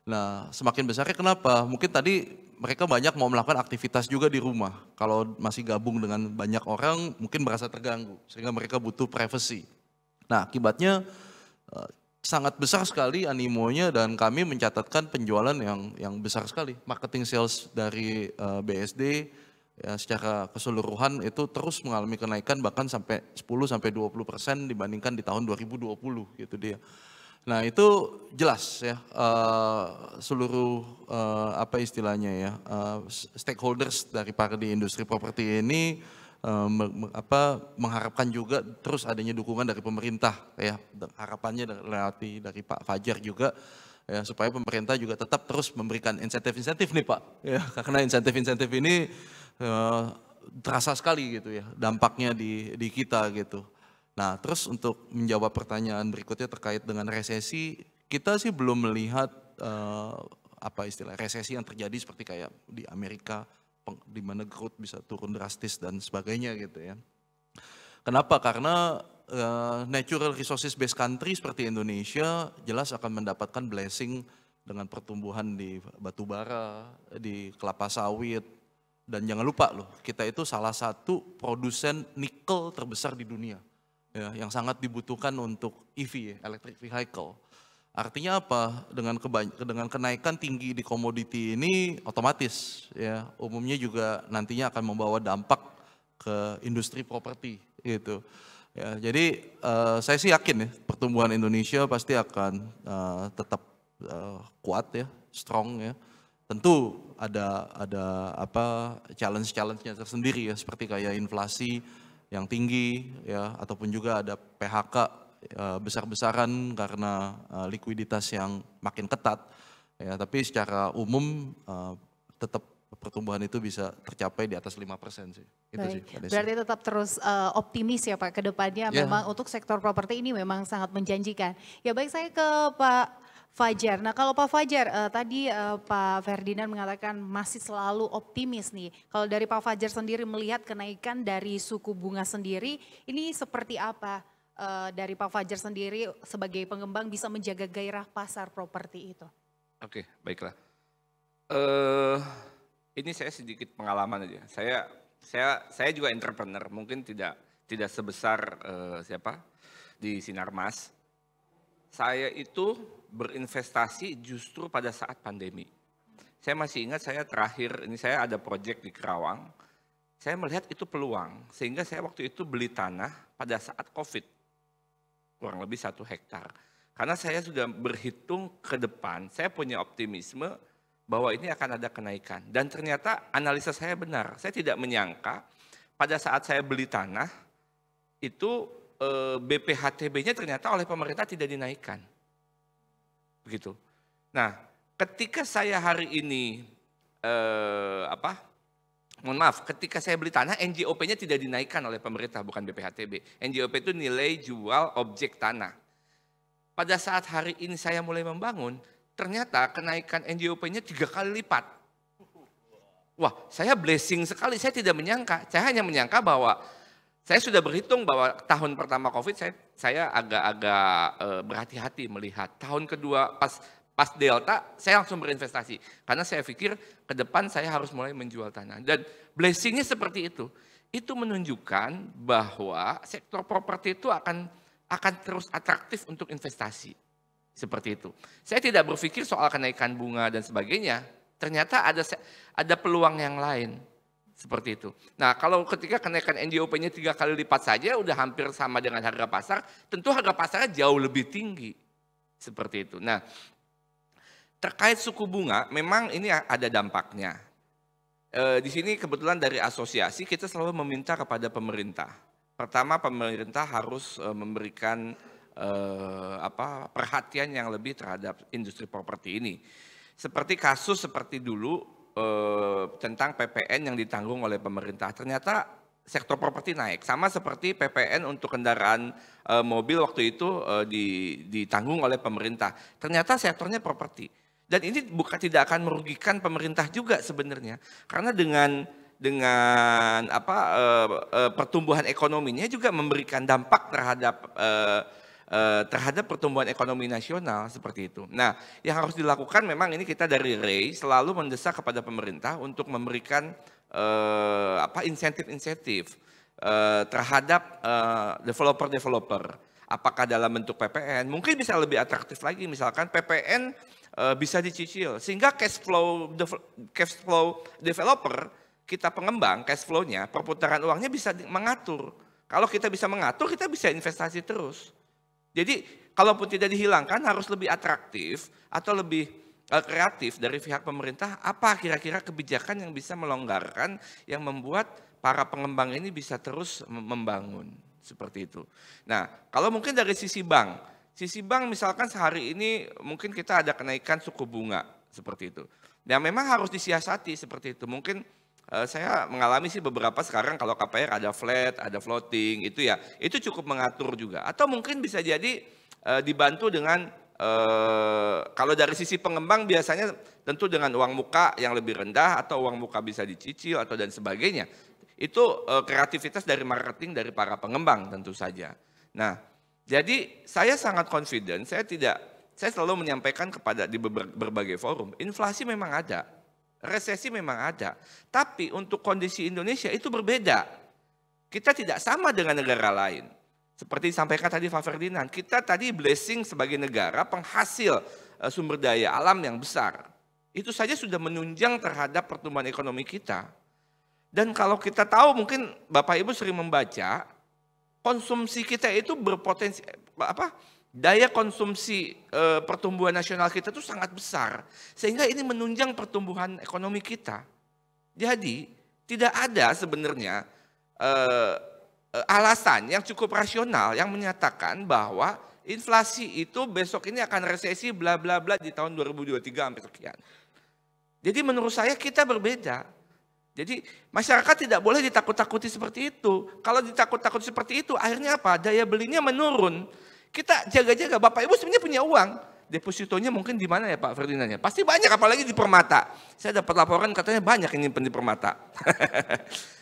Nah semakin besarnya kenapa? Mungkin tadi mereka banyak mau melakukan aktivitas juga di rumah. Kalau masih gabung dengan banyak orang mungkin merasa terganggu sehingga mereka butuh privacy. Nah akibatnya sangat besar sekali animonya dan kami mencatatkan penjualan yang besar sekali. Marketing sales dari BSD ya, secara keseluruhan itu terus mengalami kenaikan bahkan sampai 10-20% dibandingkan di tahun 2020 gitu dia. Nah itu jelas ya, seluruh apa istilahnya ya, stakeholders daripada di industri properti ini mengharapkan juga terus adanya dukungan dari pemerintah ya, harapannya dari Pak Fajar juga ya, supaya pemerintah juga tetap terus memberikan insentif-insentif nih Pak ya, karena insentif-insentif ini terasa sekali gitu ya dampaknya di kita gitu. Nah terus untuk menjawab pertanyaan berikutnya terkait dengan resesi, kita sih belum melihat apa istilah resesi yang terjadi seperti kayak di Amerika, di mana growth bisa turun drastis dan sebagainya gitu ya. Kenapa? Karena natural resources based country seperti Indonesia jelas akan mendapatkan blessing dengan pertumbuhan di batu bara, di kelapa sawit, dan jangan lupa loh, kita itu salah satu produsen nikel terbesar di dunia. Ya, yang sangat dibutuhkan untuk EV, electric vehicle. Artinya apa? Dengan kenaikan tinggi di komoditi ini otomatis ya umumnya juga nantinya akan membawa dampak ke industri properti gitu. Ya, jadi saya sih yakin ya pertumbuhan Indonesia pasti akan tetap kuat ya, strong ya. Tentu ada apa challenge-nya tersendiri ya seperti kayak inflasi yang tinggi ya, ataupun juga ada PHK besar-besaran karena likuiditas yang makin ketat ya, tapi secara umum tetap pertumbuhan itu bisa tercapai di atas 5% sih. Itu sih, berarti tetap terus optimis ya Pak ke depannya, memang untuk sektor properti ini memang sangat menjanjikan. Ya baik, saya ke Pak Fajar. Nah kalau Pak Fajar, tadi Pak Ferdinand mengatakan masih selalu optimis nih. Kalau dari Pak Fajar sendiri melihat kenaikan dari suku bunga sendiri, ini seperti apa dari Pak Fajar sendiri sebagai pengembang bisa menjaga gairah pasar properti itu? Oke, baiklah. Ini saya sedikit pengalaman aja. Saya juga entrepreneur, mungkin tidak sebesar siapa di Sinarmas. Saya itu berinvestasi justru pada saat pandemi. Saya masih ingat saya terakhir, ini saya ada proyek di Kerawang, saya melihat itu peluang, sehingga saya waktu itu beli tanah pada saat COVID, kurang lebih 1 hektar. Karena saya sudah berhitung ke depan, saya punya optimisme bahwa ini akan ada kenaikan. Dan ternyata analisa saya benar, saya tidak menyangka pada saat saya beli tanah, itu BPHTB-nya ternyata oleh pemerintah tidak dinaikkan. Begitu. Nah, ketika saya hari ini ketika saya beli tanah, NJOP-nya tidak dinaikkan oleh pemerintah, bukan BPHTB. NJOP itu nilai jual objek tanah. Pada saat hari ini saya mulai membangun, ternyata kenaikan NJOP-nya 3 kali lipat. Wah, saya blessing sekali, saya tidak menyangka. Saya hanya menyangka bahwa saya sudah berhitung bahwa tahun pertama COVID saya agak-agak berhati-hati melihat. Tahun kedua pas Delta saya langsung berinvestasi. Karena saya pikir ke depan saya harus mulai menjual tanah. Dan blessingnya seperti itu. Itu menunjukkan bahwa sektor properti itu akan terus atraktif untuk investasi. Seperti itu. Saya tidak berpikir soal kenaikan bunga dan sebagainya. Ternyata ada peluang yang lain. Seperti itu. Nah kalau ketika kenaikan NJOP-nya 3 kali lipat saja udah hampir sama dengan harga pasar, tentu harga pasarnya jauh lebih tinggi. Seperti itu. Nah terkait suku bunga memang ini ada dampaknya. Di sini kebetulan dari asosiasi kita selalu meminta kepada pemerintah. Pertama pemerintah harus memberikan perhatian yang lebih terhadap industri properti ini. Seperti kasus seperti dulu tentang PPN yang ditanggung oleh pemerintah. Ternyata sektor properti naik. Sama seperti PPN untuk kendaraan mobil waktu itu ditanggung oleh pemerintah. Ternyata sektornya properti. Dan ini tidak akan merugikan pemerintah juga sebenarnya. Karena dengan pertumbuhan ekonominya juga memberikan dampak terhadap pertumbuhan ekonomi nasional seperti itu. Nah, yang harus dilakukan memang ini kita dari REI selalu mendesak kepada pemerintah untuk memberikan insentif-insentif terhadap developer-developer. Apakah dalam bentuk PPN? Mungkin bisa lebih atraktif lagi, misalkan PPN bisa dicicil sehingga cash flow developer kita pengembang cash flow-nya, perputaran uangnya bisa mengatur. Kalau kita bisa mengatur, kita bisa investasi terus. Jadi kalaupun tidak dihilangkan harus lebih atraktif atau lebih kreatif dari pihak pemerintah, apa kira-kira kebijakan yang bisa melonggarkan, yang membuat para pengembang ini bisa terus membangun, seperti itu. Nah, kalau mungkin dari sisi bank misalkan sehari ini mungkin kita ada kenaikan suku bunga, seperti itu. Ya memang harus disiasati seperti itu. Mungkin saya mengalami sih beberapa sekarang kalau KPR ada flat, ada floating, itu ya, itu cukup mengatur juga. Atau mungkin bisa jadi dibantu dengan, kalau dari sisi pengembang biasanya tentu dengan uang muka yang lebih rendah atau uang muka bisa dicicil atau dan sebagainya. Itu kreativitas dari marketing dari para pengembang tentu saja. Nah, jadi saya sangat confident, saya selalu menyampaikan di berbagai forum, inflasi memang ada, resesi memang ada, tapi untuk kondisi Indonesia itu berbeda. Kita tidak sama dengan negara lain. Seperti disampaikan tadi Pak Ferdinand, kita tadi blessing sebagai negara penghasil sumber daya alam yang besar. Itu saja sudah menunjang terhadap pertumbuhan ekonomi kita. Dan kalau kita tahu, mungkin Bapak Ibu sering membaca, konsumsi kita itu berpotensi, daya konsumsi pertumbuhan nasional kita itu sangat besar. Sehingga ini menunjang pertumbuhan ekonomi kita. Jadi tidak ada sebenarnya alasan yang cukup rasional yang menyatakan bahwa inflasi itu besok ini akan resesi bla bla bla di tahun 2023 sampai sekian. Jadi menurut saya kita berbeda. Jadi masyarakat tidak boleh ditakut-takuti seperti itu. Kalau ditakut-takuti seperti itu akhirnya apa? Daya belinya menurun. Kita jaga-jaga, Bapak Ibu sebenarnya punya uang. Depositonya mungkin di mana ya Pak Ferdinand? Pasti banyak, apalagi di Permata. Saya dapat laporan katanya banyak ini di Permata.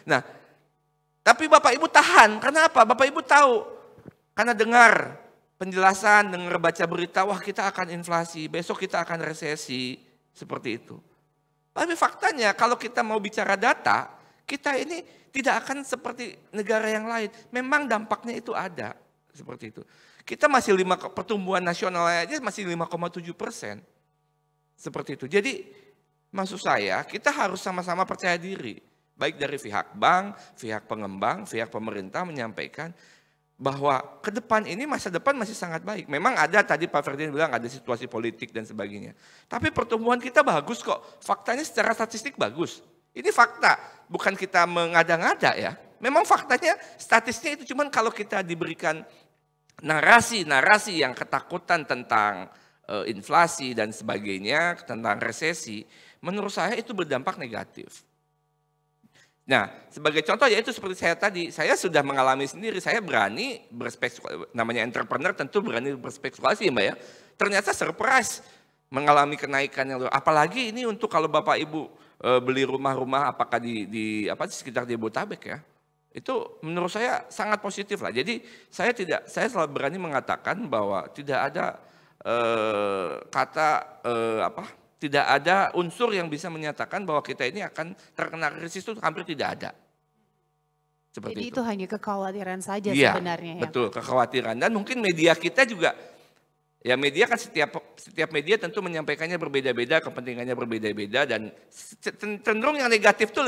Nah, tapi Bapak Ibu tahan, karena apa? Bapak Ibu tahu, karena dengar penjelasan, dengar baca berita, wah kita akan inflasi, besok kita akan resesi, seperti itu. Tapi faktanya kalau kita mau bicara data, kita ini tidak akan seperti negara yang lain. Memang dampaknya itu ada, seperti itu. Kita masih pertumbuhan nasional aja masih 5,7%. Seperti itu. Jadi maksud saya kita harus sama-sama percaya diri. Baik dari pihak bank, pihak pengembang, pihak pemerintah menyampaikan bahwa ke depan ini masa depan masih sangat baik. Memang ada tadi Pak Ferdinand bilang ada situasi politik dan sebagainya. Tapi pertumbuhan kita bagus kok. Faktanya secara statistik bagus. Ini fakta, bukan kita mengada-ngada ya. Memang faktanya statistiknya itu cuman kalau kita diberikan narasi-narasi yang ketakutan tentang inflasi dan sebagainya, tentang resesi, menurut saya itu berdampak negatif. Nah, sebagai contoh yaitu seperti saya tadi, saya sudah mengalami sendiri, saya berani berspekulasi, namanya entrepreneur tentu berani berspekulasi Mbak ya. Ternyata surprise mengalami kenaikan yang luar. Apalagi ini untuk kalau Bapak Ibu beli rumah-rumah apakah di sekitar Jabodetabek ya. Itu menurut saya sangat positif lah. Jadi saya selalu berani mengatakan bahwa tidak ada tidak ada unsur yang bisa menyatakan bahwa kita ini akan terkena krisis itu hampir tidak ada. Seperti Jadi itu hanya kekhawatiran saja iya, sebenarnya ya. Betul, kekhawatiran. Dan mungkin media kita juga, ya media kan setiap media tentu menyampaikannya berbeda-beda, kepentingannya berbeda-beda dan cenderung yang negatif itu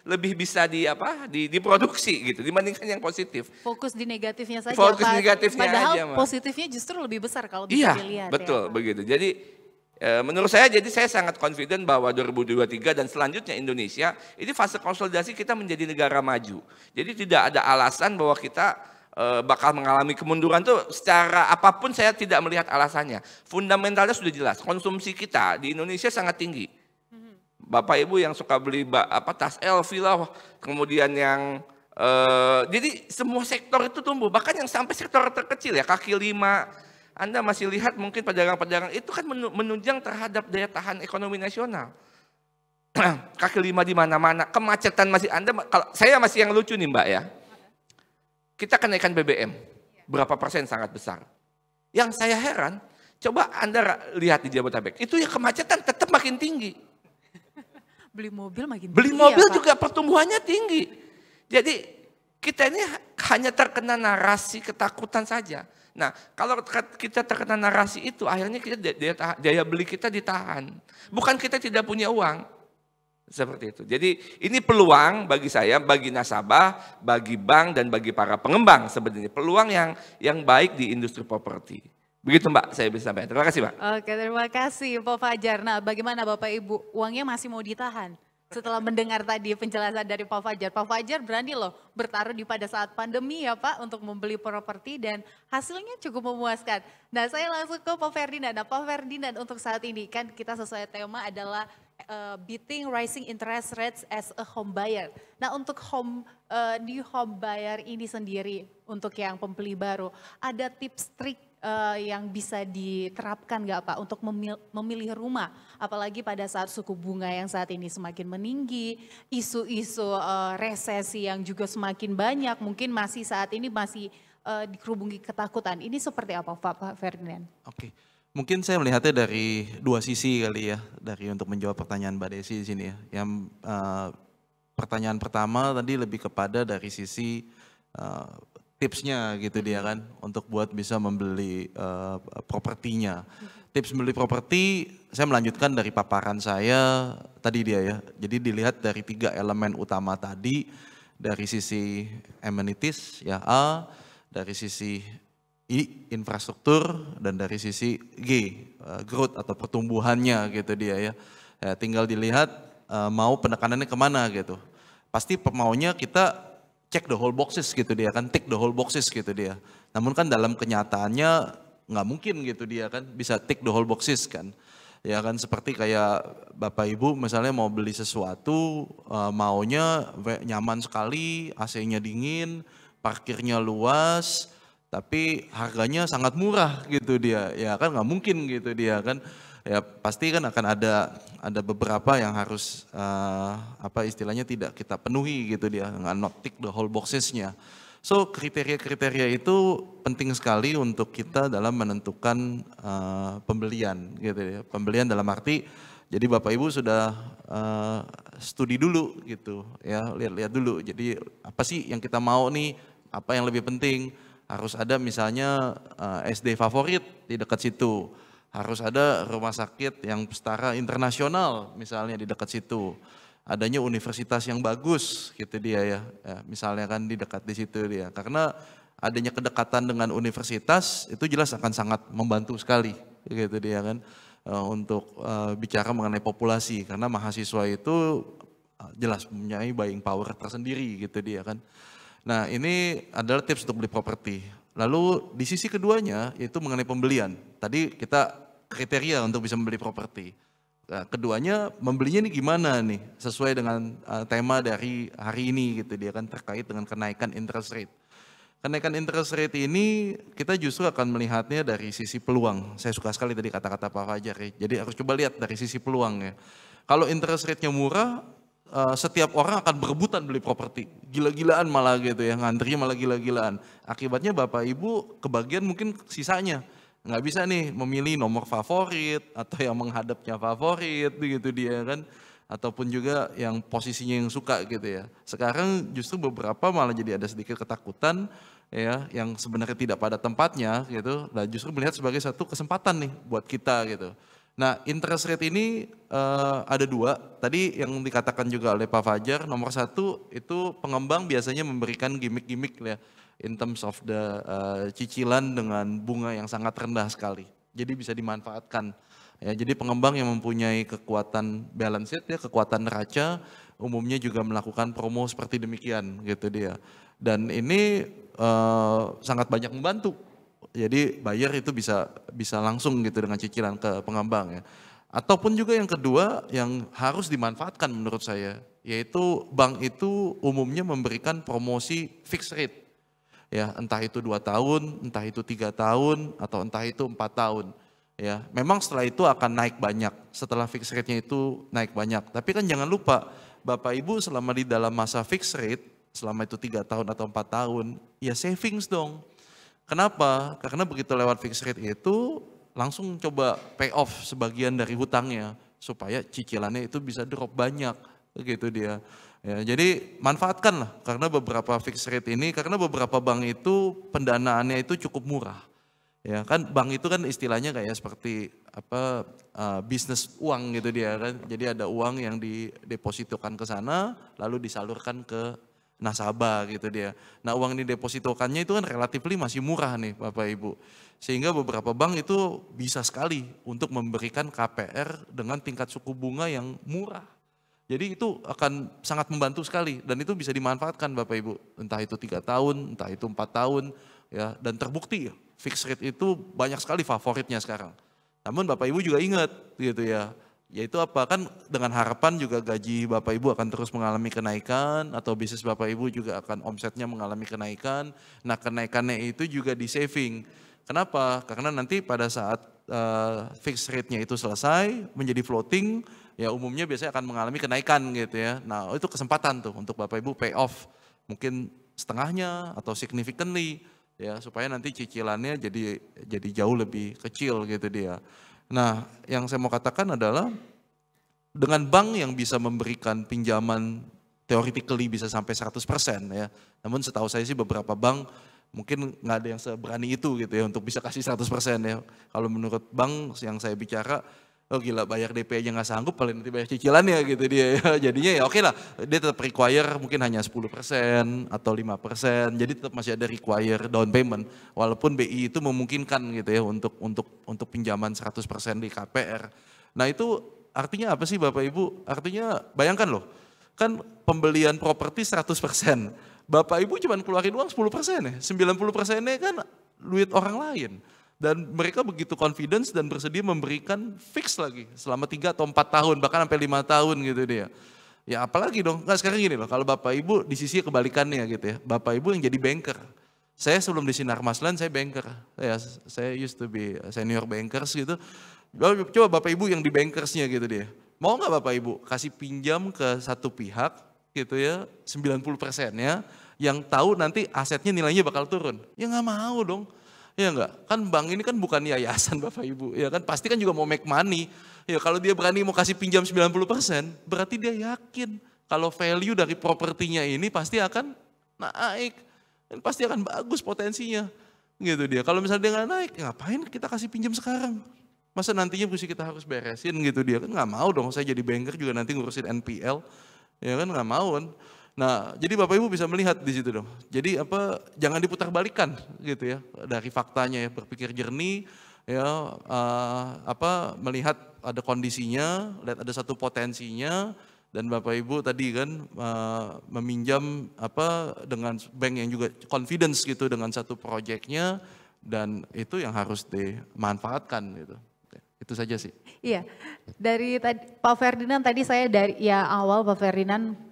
lebih bisa diproduksi gitu dibandingkan yang positif. Fokus di negatifnya saja. Fokus negatifnya padahal aja, positifnya justru lebih besar kalau bisa dilihat. Iya, betul ya, begitu. Jadi menurut saya sangat confident bahwa 2023 dan selanjutnya Indonesia ini fase konsolidasi kita menjadi negara maju. Jadi tidak ada alasan bahwa kita bakal mengalami kemunduran tuh secara apapun saya tidak melihat alasannya. Fundamentalnya sudah jelas, konsumsi kita di Indonesia sangat tinggi. Bapak Ibu yang suka beli tas LV lah, kemudian yang jadi semua sektor itu tumbuh, bahkan yang sampai sektor terkecil ya kaki lima. Anda masih lihat mungkin pedagang-pedagang itu kan menunjang terhadap daya tahan ekonomi nasional. Kaki lima di mana-mana, kemacetan masih saya masih yang lucu nih Mbak ya. Kita kenaikan BBM, berapa persen sangat besar. Yang saya heran, coba Anda lihat di Jabodetabek, itu ya kemacetan tetap makin tinggi. Beli mobil makin tinggi. Beli mobil ya, juga pertumbuhannya tinggi. Jadi kita ini hanya terkena narasi ketakutan saja. Nah, kalau kita terkena narasi itu, akhirnya kita daya beli kita ditahan. Bukan kita tidak punya uang. Seperti itu. Jadi ini peluang bagi saya, bagi nasabah, bagi bank, dan bagi para pengembang sebenarnya. Peluang yang baik di industri properti. Begitu Mbak, saya bisa sampaikan. Terima kasih Mbak. Oke, terima kasih Pak Fajar. Nah, bagaimana Bapak Ibu, uangnya masih mau ditahan? Setelah mendengar tadi penjelasan dari Pak Fajar berani loh bertaruh di pada saat pandemi ya Pak untuk membeli properti dan hasilnya cukup memuaskan. Nah, saya langsung ke Pak Ferdinand. Nah, Pak Ferdinand untuk saat ini kan kita sesuai tema adalah beating rising interest rates as a home buyer. Nah, untuk new home buyer ini sendiri untuk yang pembeli baru, ada tips trik yang bisa diterapkan nggak Pak untuk memilih rumah, apalagi pada saat suku bunga yang saat ini semakin meninggi, isu-isu resesi yang juga semakin banyak, mungkin masih saat ini masih dikerubungi ketakutan. Ini seperti apa Pak Ferdinand? Oke, mungkin saya melihatnya dari dua sisi kali ya, dari untuk menjawab pertanyaan Mbak Desi di sini ya. Yang pertanyaan pertama tadi lebih kepada dari sisi tipsnya gitu dia kan untuk buat bisa membeli propertinya. Tips membeli properti saya melanjutkan dari paparan saya tadi dia ya. Jadi dilihat dari 3 elemen utama tadi, dari sisi amenities ya A, dari sisi I infrastruktur, dan dari sisi G growth atau pertumbuhannya gitu dia ya. Tinggal dilihat mau penekanannya kemana gitu. Pasti maunya kita check the whole boxes gitu dia kan, tick the whole boxes gitu dia. Namun kan dalam kenyataannya nggak mungkin gitu dia kan bisa tick the whole boxes kan. Ya kan seperti kayak Bapak Ibu misalnya mau beli sesuatu, maunya nyaman sekali, AC-nya dingin, parkirnya luas, tapi harganya sangat murah gitu dia. Ya kan nggak mungkin gitu dia kan. Ya pasti kan akan ada beberapa yang harus apa istilahnya tidak kita penuhi gitu dia, nggak not tick the whole boxesnya. So kriteria-kriteria itu penting sekali untuk kita dalam menentukan pembelian gitu ya. Pembelian dalam arti jadi Bapak Ibu sudah studi dulu gitu ya, lihat-lihat dulu. Jadi apa sih yang kita mau nih, apa yang lebih penting, harus ada misalnya SD favorit di dekat situ. Harus ada rumah sakit yang setara internasional misalnya di dekat situ. Adanya universitas yang bagus gitu dia ya, misalnya kan di dekat di situ dia. Karena adanya kedekatan dengan universitas itu jelas akan sangat membantu sekali gitu dia kan. Untuk bicara mengenai populasi. Karena mahasiswa itu jelas mempunyai buying power tersendiri gitu dia kan. Nah ini adalah tips untuk beli properti. Lalu di sisi keduanya yaitu mengenai pembelian. Tadi kita kriteria untuk bisa membeli properti. Nah, keduanya membelinya ini gimana nih sesuai dengan tema dari hari ini gitu dia kan terkait dengan kenaikan interest rate. Kenaikan interest rate ini kita justru akan melihatnya dari sisi peluang. Saya suka sekali tadi kata-kata Pak Fajar ya. Jadi harus coba lihat dari sisi peluang ya. Kalau interest rate-nya murah, setiap orang akan berebutan beli properti, gila-gilaan malah gitu ya, ngantrinya malah gila-gilaan. Akibatnya Bapak Ibu kebagian mungkin sisanya, nggak bisa nih memilih nomor favorit atau yang menghadapnya favorit gitu dia kan, ataupun juga yang posisinya yang suka gitu ya. Sekarang justru beberapa malah jadi ada sedikit ketakutan ya, yang sebenarnya tidak pada tempatnya gitu, dan justru melihat sebagai satu kesempatan nih buat kita gitu. Nah interest rate ini ada dua, tadi yang dikatakan juga oleh Pak Fajar, nomor satu itu pengembang biasanya memberikan gimmick-gimmick ya, in terms of the cicilan dengan bunga yang sangat rendah sekali, jadi bisa dimanfaatkan. Ya, jadi pengembang yang mempunyai kekuatan balance sheet ya, kekuatan neraca, umumnya juga melakukan promo seperti demikian gitu dia. Dan ini sangat banyak membantu. Jadi buyer itu bisa langsung gitu dengan cicilan ke pengembang ya. Ataupun juga yang kedua yang harus dimanfaatkan menurut saya, yaitu bank itu umumnya memberikan promosi fixed rate. Ya, entah itu 2 tahun, entah itu 3 tahun, atau entah itu 4 tahun. Ya, memang setelah itu akan naik banyak, setelah fixed rate-nya itu naik banyak. Tapi kan jangan lupa, Bapak Ibu selama di dalam masa fixed rate, selama itu 3 tahun atau 4 tahun, ya savings dong. Kenapa? Karena begitu lewat fixed rate itu, langsung coba pay off sebagian dari hutangnya, supaya cicilannya itu bisa drop banyak, gitu dia. Ya, jadi manfaatkanlah, karena beberapa fixed rate ini, karena beberapa bank itu pendanaannya itu cukup murah. Ya kan bank itu kan istilahnya kayak seperti apa bisnis uang gitu dia kan. Jadi ada uang yang didepositokan ke sana lalu disalurkan ke nasabah gitu dia. Nah uang ini depositokannya itu kan relatifly masih murah nih Bapak Ibu. Sehingga beberapa bank itu bisa sekali untuk memberikan KPR dengan tingkat suku bunga yang murah. Jadi itu akan sangat membantu sekali dan itu bisa dimanfaatkan Bapak Ibu. Entah itu 3 tahun, entah itu 4 tahun ya, dan terbukti ya, fixed rate itu banyak sekali favoritnya sekarang. Namun Bapak Ibu juga ingat gitu ya, yaitu apa kan dengan harapan juga gaji Bapak Ibu akan terus mengalami kenaikan atau bisnis Bapak Ibu juga akan omsetnya mengalami kenaikan. Nah kenaikannya itu juga di saving. Kenapa? Karena nanti pada saat fixed rate-nya itu selesai menjadi floating, ya umumnya biasanya akan mengalami kenaikan gitu ya. Nah itu kesempatan tuh untuk Bapak Ibu pay off mungkin setengahnya atau significantly ya supaya nanti cicilannya jadi jauh lebih kecil gitu dia. Nah, yang saya mau katakan adalah dengan bank yang bisa memberikan pinjaman theoretically bisa sampai 100% ya. Namun setahu saya sih beberapa bank mungkin nggak ada yang seberani itu gitu ya untuk bisa kasih 100% ya. Kalau menurut bank yang saya bicara, oh gila bayar DP aja nggak sanggup, paling nanti bayar cicilannya gitu dia ya. Jadinya ya oke lah, dia tetap require mungkin hanya 10% atau 5%, jadi tetap masih ada require down payment. Walaupun BI itu memungkinkan gitu ya untuk pinjaman 100% di KPR. Nah itu artinya apa sih Bapak Ibu? Artinya bayangkan loh, kan pembelian properti 100%, Bapak Ibu cuma keluarin uang 10% ya, 90%-nya kan duit orang lain. Dan mereka begitu confidence dan bersedia memberikan fix lagi selama 3 atau 4 tahun, bahkan sampai 5 tahun gitu dia. Ya apalagi dong, nggak sekarang gini loh, kalau Bapak Ibu di sisi kebalikannya gitu ya, Bapak Ibu yang jadi banker. Saya sebelum di Sinar Maslan saya banker, saya used to be senior bankers gitu. Coba Bapak Ibu yang di bankersnya gitu dia, mau nggak Bapak Ibu kasih pinjam ke satu pihak gitu ya, 90%-nya yang tahu nanti asetnya nilainya bakal turun? Ya nggak mau dong. Ya enggak, kan bank ini kan bukan yayasan Bapak Ibu, ya kan pasti kan juga mau make money. Ya kalau dia berani mau kasih pinjam 90%, berarti dia yakin kalau value dari propertinya ini pasti akan naik. Dan pasti akan bagus potensinya. Gitu dia. Kalau misalnya dia nggak naik, ya ngapain kita kasih pinjam sekarang? Masa nantinya mesti kita harus beresin gitu dia, kan nggak mau dong saya jadi banker juga nanti ngurusin NPL. Ya kan nggak mau kan. Nah, jadi Bapak Ibu bisa melihat di situ dong. Jadi jangan diputarbalikkan gitu ya dari faktanya ya, berpikir jernih ya melihat ada kondisinya, lihat ada satu potensinya dan Bapak Ibu tadi kan meminjam dengan bank yang juga confidence gitu dengan satu proyeknya dan itu yang harus dimanfaatkan gitu. Itu saja sih. Iya, dari Pak Ferdinand tadi saya dari awal Pak Ferdinand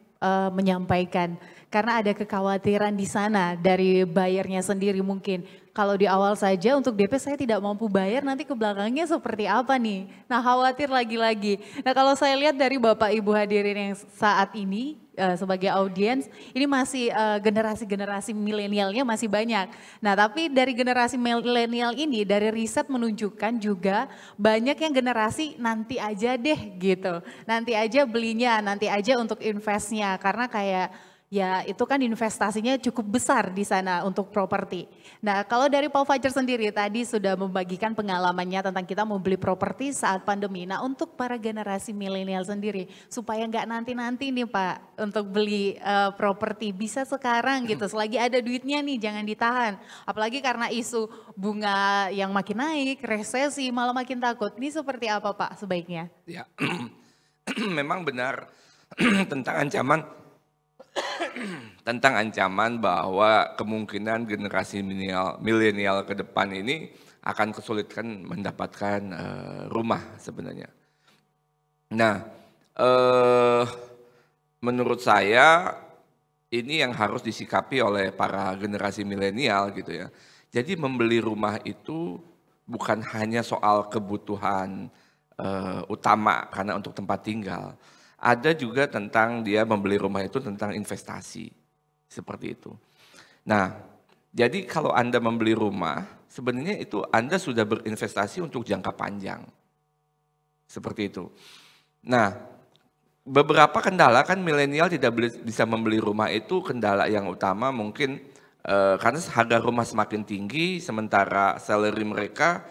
menyampaikan karena ada kekhawatiran di sana dari bayarnya sendiri mungkin. Kalau di awal saja untuk DP saya tidak mampu bayar nanti ke belakangnya seperti apa nih. Nah khawatir lagi-lagi. Nah kalau saya lihat dari Bapak Ibu hadirin yang saat ini sebagai audiens ini masih generasi-generasi milenialnya masih banyak. Nah tapi dari generasi milenial ini dari riset menunjukkan juga banyak yang generasi nanti aja deh gitu. Nanti aja belinya, nanti aja untuk investnya karena kayak ya itu kan investasinya cukup besar di sana untuk properti. Nah kalau dari Pak Fajar sendiri tadi sudah membagikan pengalamannya tentang kita mau beli properti saat pandemi. Nah untuk para generasi milenial sendiri supaya nggak nanti-nanti nih Pak untuk beli properti bisa sekarang gitu. Selagi ada duitnya nih jangan ditahan. Apalagi karena isu bunga yang makin naik, resesi malah makin takut. Ini seperti apa Pak sebaiknya? Ya memang benar tentang ancaman bahwa kemungkinan generasi milenial ke depan ini akan kesulitan mendapatkan rumah sebenarnya. Nah, menurut saya ini yang harus disikapi oleh para generasi milenial gitu ya. Jadi membeli rumah itu bukan hanya soal kebutuhan utama karena untuk tempat tinggal. Ada juga tentang dia membeli rumah itu tentang investasi, seperti itu. Nah, jadi kalau Anda membeli rumah, sebenarnya itu Anda sudah berinvestasi untuk jangka panjang, seperti itu. Nah, beberapa kendala kan milenial tidak bisa membeli rumah itu kendala yang utama mungkin karena harga rumah semakin tinggi, sementara salary mereka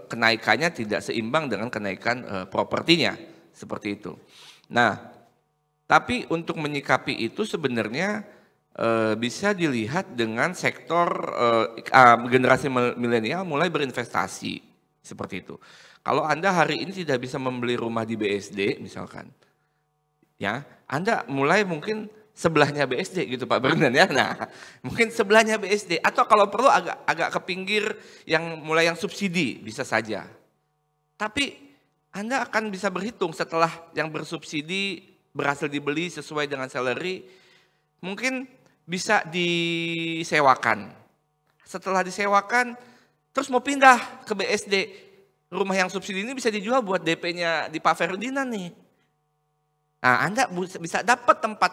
kenaikannya tidak seimbang dengan kenaikan propertinya, seperti itu. Nah, tapi untuk menyikapi itu sebenarnya bisa dilihat dengan sektor generasi milenial mulai berinvestasi seperti itu. Kalau Anda hari ini tidak bisa membeli rumah di BSD misalkan, ya Anda mulai mungkin sebelahnya BSD gitu Pak Bernan ya. Nah, mungkin sebelahnya BSD atau kalau perlu agak ke pinggir yang mulai yang subsidi bisa saja. Tapi Anda akan bisa berhitung setelah yang bersubsidi berhasil dibeli sesuai dengan salary, mungkin bisa disewakan. Setelah disewakan, terus mau pindah ke BSD, rumah yang subsidi ini bisa dijual buat DP-nya di Pak Ferdinand nih. Nah, Anda bisa dapat tempat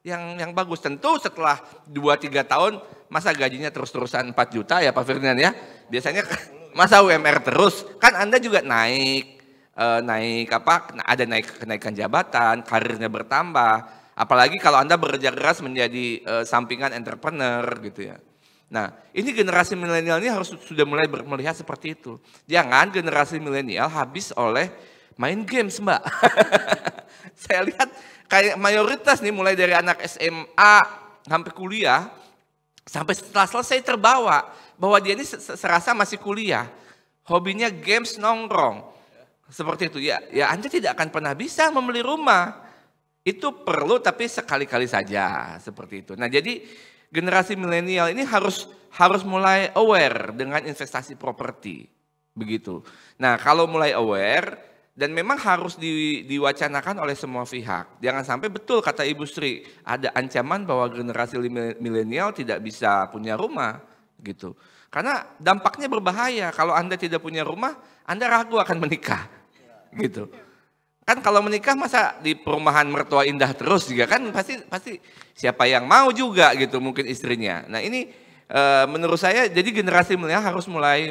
yang bagus. Tentu setelah 2-3 tahun, masa gajinya terus-terusan 4 juta ya Pak Ferdinand ya. Biasanya masa UMR terus, kan Anda juga naik kenaikan jabatan, karirnya bertambah. Apalagi kalau Anda bekerja keras menjadi sampingan entrepreneur gitu ya. Nah, ini generasi milenial ini harus sudah mulai melihat seperti itu. Jangan generasi milenial habis oleh main games, Mbak. Saya lihat kayak mayoritas nih mulai dari anak SMA sampai kuliah, sampai setelah selesai terbawa bahwa dia ini serasa masih kuliah. Hobinya games, nongkrong. Seperti itu ya. Ya Anda tidak akan pernah bisa membeli rumah. Itu perlu tapi sekali-kali saja seperti itu. Nah, jadi generasi milenial ini harus mulai aware dengan investasi properti, begitu. Nah, kalau mulai aware dan memang harus diwacanakan oleh semua pihak. Jangan sampai betul kata Ibu Sri, ada ancaman bahwa generasi milenial tidak bisa punya rumah, gitu. Karena dampaknya berbahaya. Kalau Anda tidak punya rumah, Anda ragu akan menikah, gitu. Kan kalau menikah masa di perumahan mertua indah terus juga kan pasti siapa yang mau juga gitu mungkin istrinya. Nah ini menurut saya jadi generasi milenial harus mulai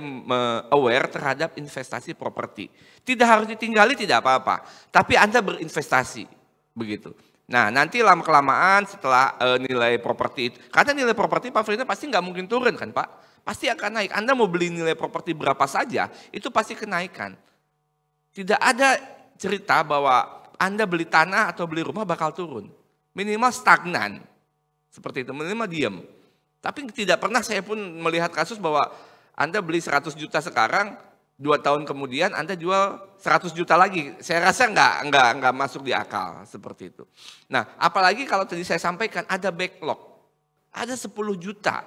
aware terhadap investasi properti. Tidak harus ditinggali tidak apa-apa, tapi Anda berinvestasi begitu. Nah nanti lama-kelamaan setelah nilai properti itu, karena nilai properti Pak Frida pasti nggak mungkin turun kan Pak, pasti akan naik. Anda mau beli nilai properti berapa saja itu pasti kenaikan. Tidak ada cerita bahwa Anda beli tanah atau beli rumah bakal turun. Minimal stagnan. Seperti itu, minimal diam. Tapi tidak pernah saya pun melihat kasus bahwa Anda beli 100 juta sekarang, 2 tahun kemudian Anda jual 100 juta lagi. Saya rasa enggak masuk di akal seperti itu. Nah, apalagi kalau tadi saya sampaikan ada backlog. Ada 10 juta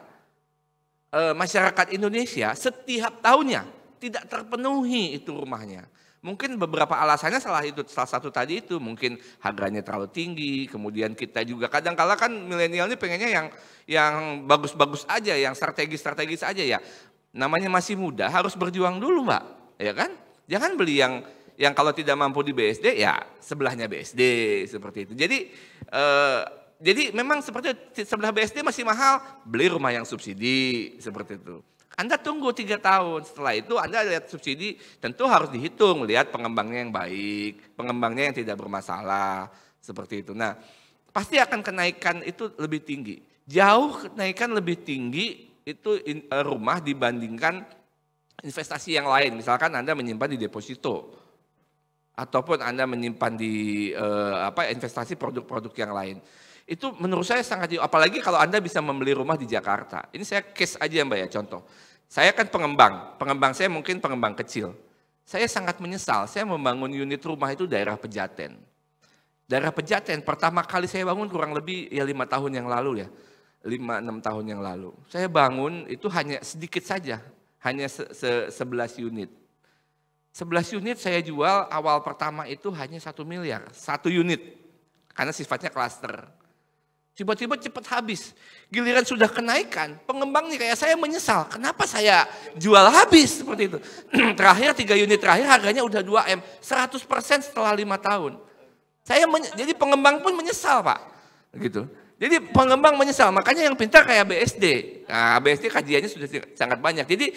masyarakat Indonesia setiap tahunnya tidak terpenuhi itu rumahnya. Mungkin beberapa alasannya salah satu tadi itu mungkin harganya terlalu tinggi, kemudian kita juga kadang-kala kan milenial ini pengennya yang bagus-bagus aja, yang strategis aja ya. Namanya masih muda harus berjuang dulu Mbak, ya kan? Jangan beli yang kalau tidak mampu di BSD ya sebelahnya BSD seperti itu. Jadi memang seperti sebelah BSD masih mahal, beli rumah yang subsidi seperti itu. Anda tunggu 3 tahun, setelah itu Anda lihat subsidi, tentu harus dihitung, lihat pengembangnya yang baik, pengembangnya yang tidak bermasalah, seperti itu. Nah, pasti akan kenaikan itu lebih tinggi. Jauh kenaikan lebih tinggi itu rumah dibandingkan investasi yang lain. Misalkan Anda menyimpan di deposito, ataupun Anda menyimpan di investasi produk-produk yang lain. Itu menurut saya sangat, apalagi kalau Anda bisa membeli rumah di Jakarta. Ini saya case aja Mbak ya, contoh. Saya kan pengembang saya mungkin pengembang kecil. Saya sangat menyesal, saya membangun unit rumah itu daerah Pejaten. Daerah Pejaten pertama kali saya bangun kurang lebih ya 5 tahun yang lalu ya. 5-6 tahun yang lalu. Saya bangun itu hanya sedikit saja, hanya 11 unit. 11 unit saya jual awal pertama itu hanya 1 miliar, 1 unit. Karena sifatnya klaster. Tiba-tiba cepat habis. Giliran sudah kenaikan, pengembang nih kayak saya menyesal. Kenapa saya jual habis seperti itu. Terakhir 3 unit terakhir harganya udah 2M. 100% setelah 5 tahun. Jadi pengembang pun menyesal Pak. Gitu. Jadi pengembang menyesal. Makanya yang pintar kayak BSD. Nah BSD kajiannya sudah sangat banyak. Jadi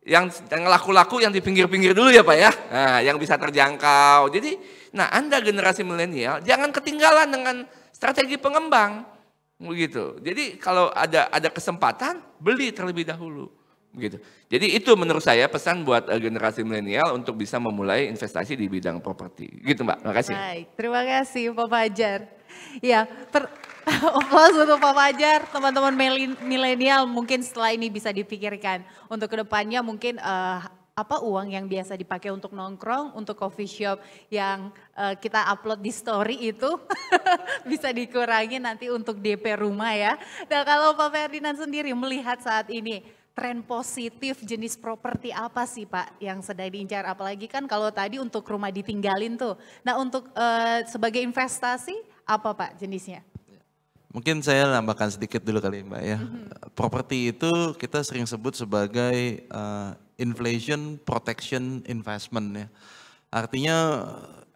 yang laku-laku yang di pinggir-pinggir dulu ya Pak ya. Nah yang bisa terjangkau. Jadi Anda generasi milenial jangan ketinggalan dengan strategi pengembang. Begitu. Jadi kalau ada kesempatan beli terlebih dahulu. Begitu. Jadi itu menurut saya pesan buat generasi milenial untuk bisa memulai investasi di bidang properti. Gitu Mbak. Terima kasih. Baik, terima kasih Pak Fajar. Ya, Aplaus untuk Pak Fajar, teman-teman milenial mungkin setelah ini bisa dipikirkan untuk kedepannya mungkin apa uang yang biasa dipakai untuk nongkrong, untuk coffee shop yang kita upload di story itu bisa dikurangi nanti untuk DP rumah ya. Nah kalau Pak Ferdinand sendiri melihat saat ini tren positif jenis properti apa sih Pak yang sedang diincar? Apalagi kan kalau tadi untuk rumah ditinggalin tuh. Nah untuk sebagai investasi apa Pak jenisnya? Mungkin saya nambahkan sedikit dulu kali Mbak ya. Properti itu kita sering sebut sebagai inflation protection investment ya. Artinya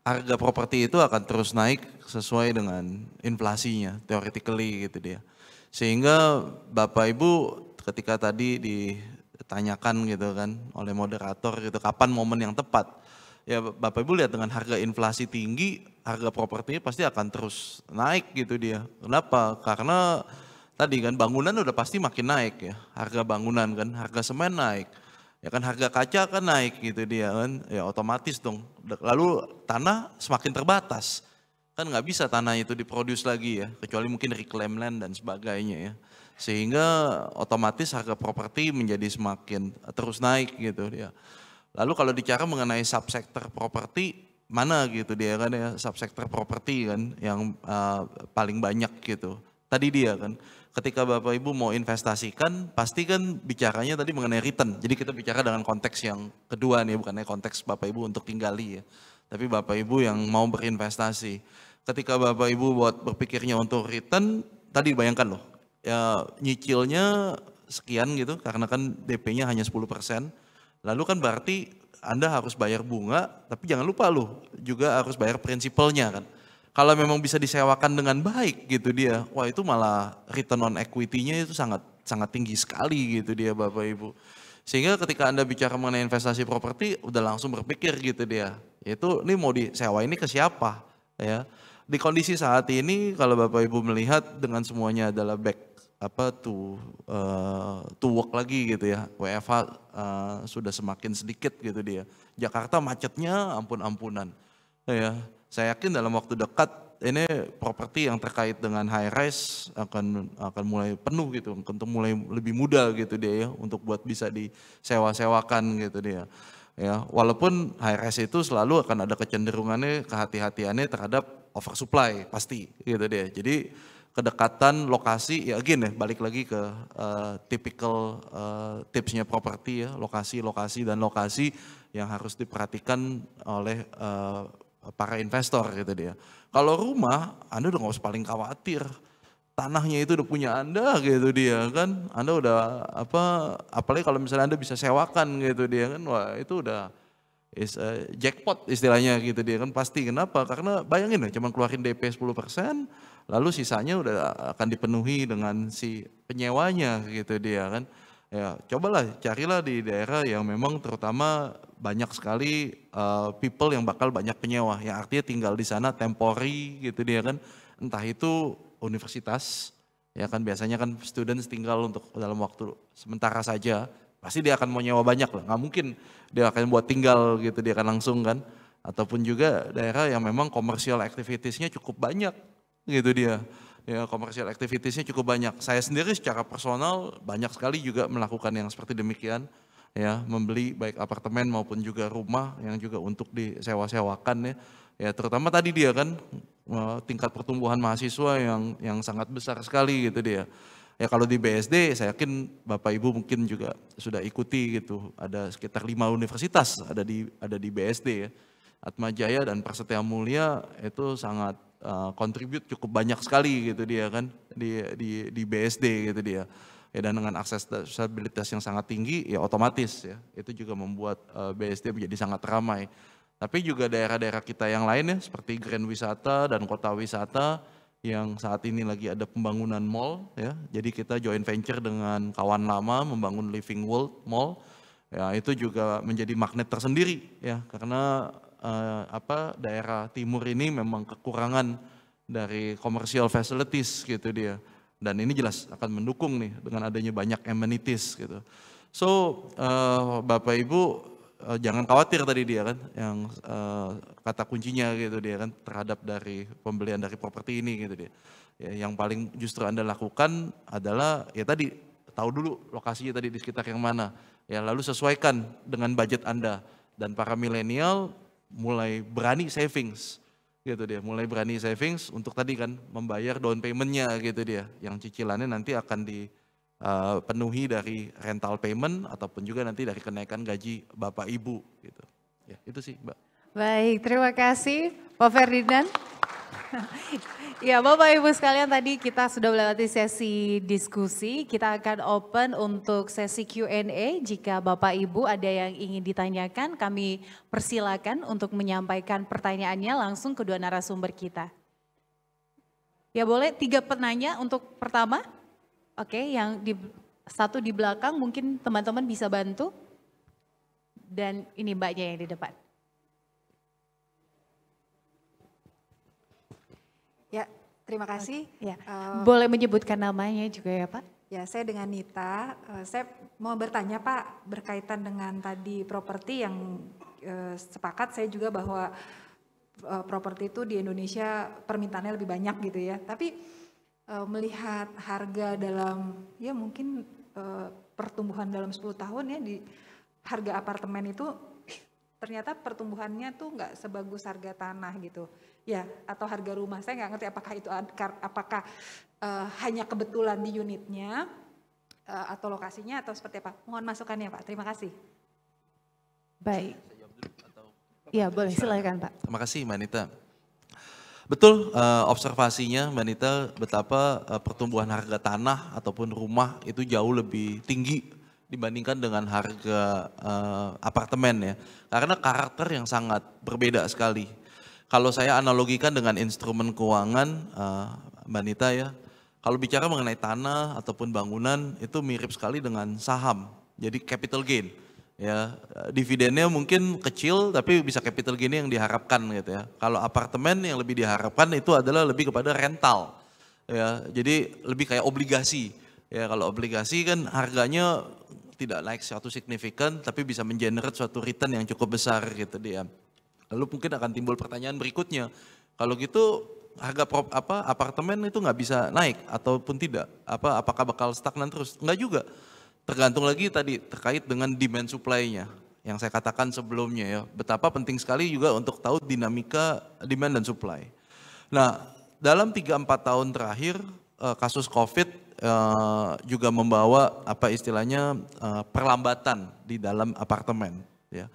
harga properti itu akan terus naik sesuai dengan inflasinya, theoretically gitu dia. Sehingga Bapak Ibu ketika tadi ditanyakan gitu kan oleh moderator gitu kapan momen yang tepat. Ya Bapak Ibu lihat dengan harga inflasi tinggi, harga propertinya pasti akan terus naik gitu dia. Kenapa? Karena tadi kan bangunan udah pasti makin naik ya. Harga bangunan kan, harga semen naik. Ya kan harga kaca kan naik gitu dia kan. Ya otomatis dong. Lalu tanah semakin terbatas. Kan nggak bisa tanah itu diproduce lagi ya. Kecuali mungkin reclaim land dan sebagainya ya. Sehingga otomatis harga properti menjadi semakin terus naik gitu dia. Lalu kalau bicara mengenai subsektor properti, mana gitu dia kan ya, subsektor properti kan yang paling banyak gitu. Tadi dia kan, ketika Bapak Ibu mau investasikan, pasti kan bicaranya tadi mengenai return. Jadi kita bicara dengan konteks yang kedua nih, bukannya konteks Bapak Ibu untuk tinggali ya. Tapi Bapak Ibu yang mau berinvestasi. Ketika Bapak Ibu buat berpikirnya untuk return, tadi bayangkan loh, ya nyicilnya sekian gitu, karena kan DP-nya hanya 10%. Lalu kan berarti Anda harus bayar bunga, tapi jangan lupa loh juga harus bayar prinsipalnya kan. Kalau memang bisa disewakan dengan baik gitu dia, wah itu malah return on equity-nya itu sangat tinggi sekali gitu dia Bapak Ibu. Sehingga ketika Anda bicara mengenai investasi properti udah langsung berpikir gitu dia, yaitu ini mau disewa ini ke siapa ya. Di kondisi saat ini kalau Bapak Ibu melihat dengan semuanya adalah back to work lagi gitu ya. WFH sudah semakin sedikit gitu dia. Jakarta macetnya ampun-ampunan. Ya, saya yakin dalam waktu dekat ini properti yang terkait dengan high rise akan mulai penuh gitu, untuk mulai lebih mudah gitu dia ya untuk buat bisa disewa-sewakan gitu dia. Ya, walaupun high rise itu selalu akan ada kecenderungannya, kehati-hatiannya terhadap oversupply pasti gitu dia. Jadi kedekatan lokasi ya again ya balik lagi ke typical tipsnya properti ya, lokasi yang harus diperhatikan oleh para investor gitu dia. Kalau rumah Anda udah nggak usah paling khawatir, tanahnya itu udah punya Anda gitu dia kan. Anda udah apalagi kalau misalnya Anda bisa sewakan gitu dia kan, wah itu udah jackpot istilahnya gitu dia kan pasti. Kenapa? Karena bayangin ya cuman keluarin DP 10%, lalu sisanya udah akan dipenuhi dengan si penyewanya gitu dia kan. Ya cobalah carilah di daerah yang memang terutama banyak sekali people yang bakal banyak penyewa. Yang artinya tinggal di sana temporary gitu dia kan. Entah itu universitas, ya kan biasanya kan students tinggal untuk dalam waktu sementara saja. Pasti dia akan mau nyewa banyak lah, nggak mungkin dia akan buat tinggal gitu, dia akan langsung kan. Ataupun juga daerah yang memang commercial activitiesnya cukup banyak gitu dia. Ya commercial activitiesnya cukup banyak. Saya sendiri secara personal banyak sekali juga melakukan yang seperti demikian. Ya membeli baik apartemen maupun juga rumah yang juga untuk disewa-sewakan ya. Ya terutama tadi dia kan tingkat pertumbuhan mahasiswa yang sangat besar sekali gitu dia. Ya kalau di BSD saya yakin Bapak Ibu mungkin juga sudah ikuti gitu. Ada sekitar 5 universitas ada di BSD ya. Atmajaya dan Prasetya Mulia itu sangat kontribut cukup banyak sekali gitu dia kan di BSD gitu dia. Ya dan dengan aksesibilitas yang sangat tinggi ya otomatis ya itu juga membuat BSD menjadi sangat ramai. Tapi juga daerah-daerah kita yang lain ya seperti Grand Wisata dan Kota Wisata yang saat ini lagi ada pembangunan mall ya. Jadi kita joint venture dengan kawan lama membangun Living World Mall. Ya itu juga menjadi magnet tersendiri ya karena daerah timur ini memang kekurangan dari commercial facilities gitu dia. Dan ini jelas akan mendukung nih dengan adanya banyak amenities gitu. So Bapak Ibu jangan khawatir tadi dia kan, yang kata kuncinya gitu dia kan terhadap dari pembelian dari properti ini gitu dia. Ya, yang paling justru Anda lakukan adalah ya tadi tahu dulu lokasinya tadi di sekitar yang mana. Ya lalu sesuaikan dengan budget Anda, dan para milenial mulai berani savings gitu dia, mulai berani savings untuk tadi kan membayar down payment-nya gitu dia, yang cicilannya nanti akan dipenuhi dari rental payment ataupun juga nanti dari kenaikan gaji Bapak Ibu gitu. Ya, itu sih, Mbak. Baik, terima kasih Pak Ferdinand. Ya, Bapak Ibu sekalian, tadi kita sudah melewati sesi diskusi. Kita akan open untuk sesi Q&A. Jika Bapak Ibu ada yang ingin ditanyakan, kami persilakan untuk menyampaikan pertanyaannya langsung kedua narasumber kita. Ya boleh, 3 penanya untuk pertama. Oke, yang satu di belakang mungkin teman-teman bisa bantu. Dan ini mbaknya yang di depan. Ya, terima kasih. Ya, boleh menyebutkan namanya juga ya Pak? Ya, saya dengan Nita. Saya mau bertanya Pak, berkaitan dengan tadi properti yang sepakat saya juga bahwa properti itu di Indonesia permintaannya lebih banyak gitu ya. Tapi melihat harga dalam, ya mungkin pertumbuhan dalam 10 tahun ya di harga apartemen itu ternyata pertumbuhannya tuh nggak sebagus harga tanah gitu. Ya, atau harga rumah. Saya nggak ngerti apakah itu hanya kebetulan di unitnya atau lokasinya atau seperti apa. Mohon masukannya Pak. Terima kasih. Baik. Ya boleh, silakan Pak. Terima kasih Mbak Nita. Betul observasinya Mbak Nita, betapa pertumbuhan harga tanah ataupun rumah itu jauh lebih tinggi dibandingkan dengan harga apartemen ya. Karena karakter yang sangat berbeda sekali. Kalau saya analogikan dengan instrumen keuangan Mbak Nita ya, kalau bicara mengenai tanah ataupun bangunan itu mirip sekali dengan saham. Jadi capital gain. Ya, dividennya mungkin kecil tapi bisa capital gain yang diharapkan gitu ya. Kalau apartemen yang lebih diharapkan itu adalah lebih kepada rental. Ya, jadi lebih kayak obligasi. Ya, kalau obligasi kan harganya tidak naik suatu signifikan tapi bisa mengenerate suatu return yang cukup besar gitu dia. Lalu mungkin akan timbul pertanyaan berikutnya. Kalau gitu harga apartemen itu nggak bisa naik ataupun tidak? Apakah bakal stagnan terus? Enggak juga. Tergantung lagi tadi terkait dengan demand supply-nya yang saya katakan sebelumnya ya. Betapa penting sekali juga untuk tahu dinamika demand dan supply. Nah, dalam 3-4 tahun terakhir kasus Covid juga membawa istilahnya perlambatan di dalam apartemen ya.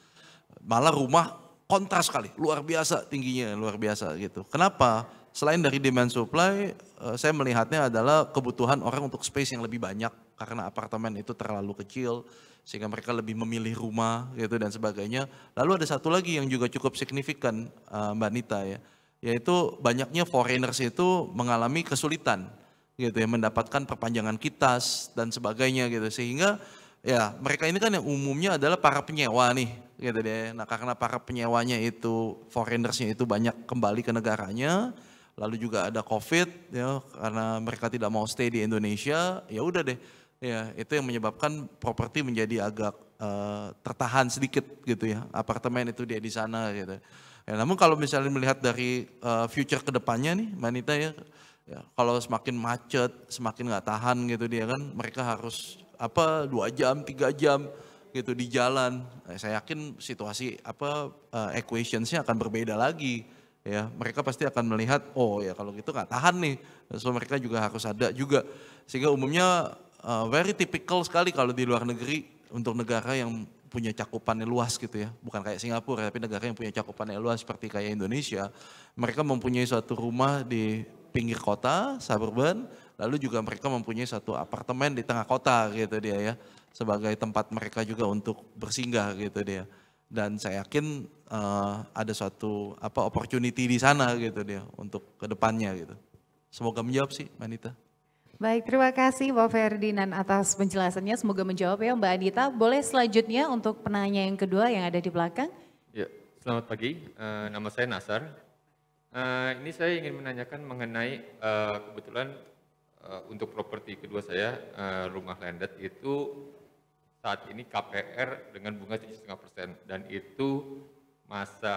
Malah rumah kontras sekali, luar biasa tingginya, luar biasa gitu. Kenapa? Selain dari demand supply, saya melihatnya adalah kebutuhan orang untuk space yang lebih banyak karena apartemen itu terlalu kecil sehingga mereka lebih memilih rumah gitu dan sebagainya. Lalu ada satu lagi yang juga cukup signifikan Mbak Nita ya, yaitu banyaknya foreigners itu mengalami kesulitan gitu ya mendapatkan perpanjangan kitas dan sebagainya gitu, sehingga ya mereka ini kan yang umumnya adalah para penyewa nih gitu deh. Nah karena para penyewanya itu foreignersnya itu banyak kembali ke negaranya, lalu juga ada Covid ya karena mereka tidak mau stay di Indonesia, ya udah deh ya itu yang menyebabkan properti menjadi agak tertahan sedikit gitu ya, apartemen itu dia di sana gitu. Ya, namun kalau misalnya melihat dari future kedepannya nih Mbak Nita ya, kalau semakin macet, semakin nggak tahan gitu dia kan, mereka harus 2 jam, 3 jam gitu di jalan. Saya yakin situasi equationsnya akan berbeda lagi ya. Mereka pasti akan melihat, oh ya kalau gitu nggak tahan nih. So mereka juga harus ada juga. Sehingga umumnya very typical sekali kalau di luar negeri untuk negara yang punya cakupannya luas gitu ya. Bukan kayak Singapura tapi negara yang punya cakupannya luas seperti kayak Indonesia. Mereka mempunyai suatu rumah di pinggir kota, suburban, lalu juga mereka mempunyai satu apartemen di tengah kota gitu dia ya, sebagai tempat mereka juga untuk bersinggah gitu dia. Dan saya yakin ada suatu opportunity di sana gitu dia untuk kedepannya gitu. Semoga menjawab sih Mbak Anita. Baik, terima kasih Pak Ferdinand atas penjelasannya. Semoga menjawab ya Mbak Anita. Boleh selanjutnya untuk penanya yang kedua yang ada di belakang. Ya, selamat pagi. Nama saya Nasar. Ini saya ingin menanyakan mengenai kebetulan untuk properti kedua saya, rumah landed itu saat ini KPR dengan bunga 7,5% dan itu masa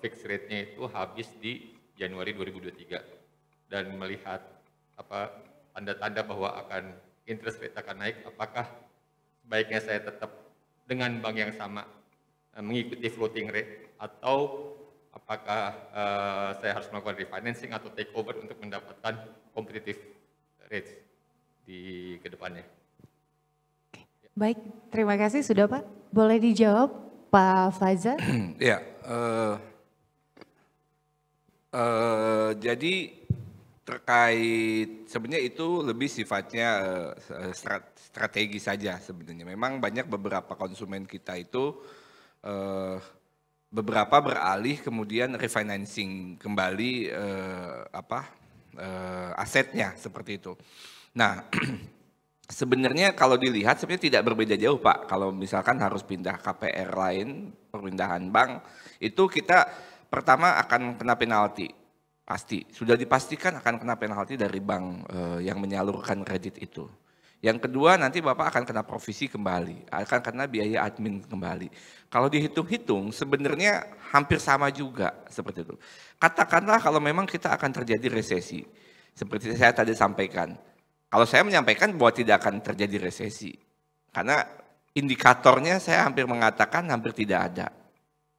fixed rate-nya itu habis di Januari 2023 dan melihat tanda-tanda bahwa interest rate akan naik, apakah sebaiknya saya tetap dengan bank yang sama mengikuti floating rate atau apakah saya harus melakukan refinancing atau take over untuk mendapatkan competitive rates di kedepannya? Baik, terima kasih sudah Pak. Boleh dijawab Pak Faza? Ya, jadi terkait sebenarnya itu lebih sifatnya strategi saja sebenarnya. Memang banyak beberapa konsumen kita itu beberapa beralih kemudian refinancing kembali asetnya seperti itu. Nah, sebenarnya kalau dilihat sebenarnya tidak berbeda jauh Pak. Kalau misalkan harus pindah KPR lain, perpindahan bank, itu kita pertama akan kena penalti. Pasti, sudah dipastikan akan kena penalti dari bank yang menyalurkan kredit itu. Yang kedua nanti Bapak akan kena provisi kembali, akan kena biaya admin kembali. Kalau dihitung-hitung sebenarnya hampir sama juga seperti itu. Katakanlah kalau memang kita akan terjadi resesi, seperti saya tadi sampaikan. Kalau saya menyampaikan bahwa tidak akan terjadi resesi, karena indikatornya saya hampir mengatakan hampir tidak ada,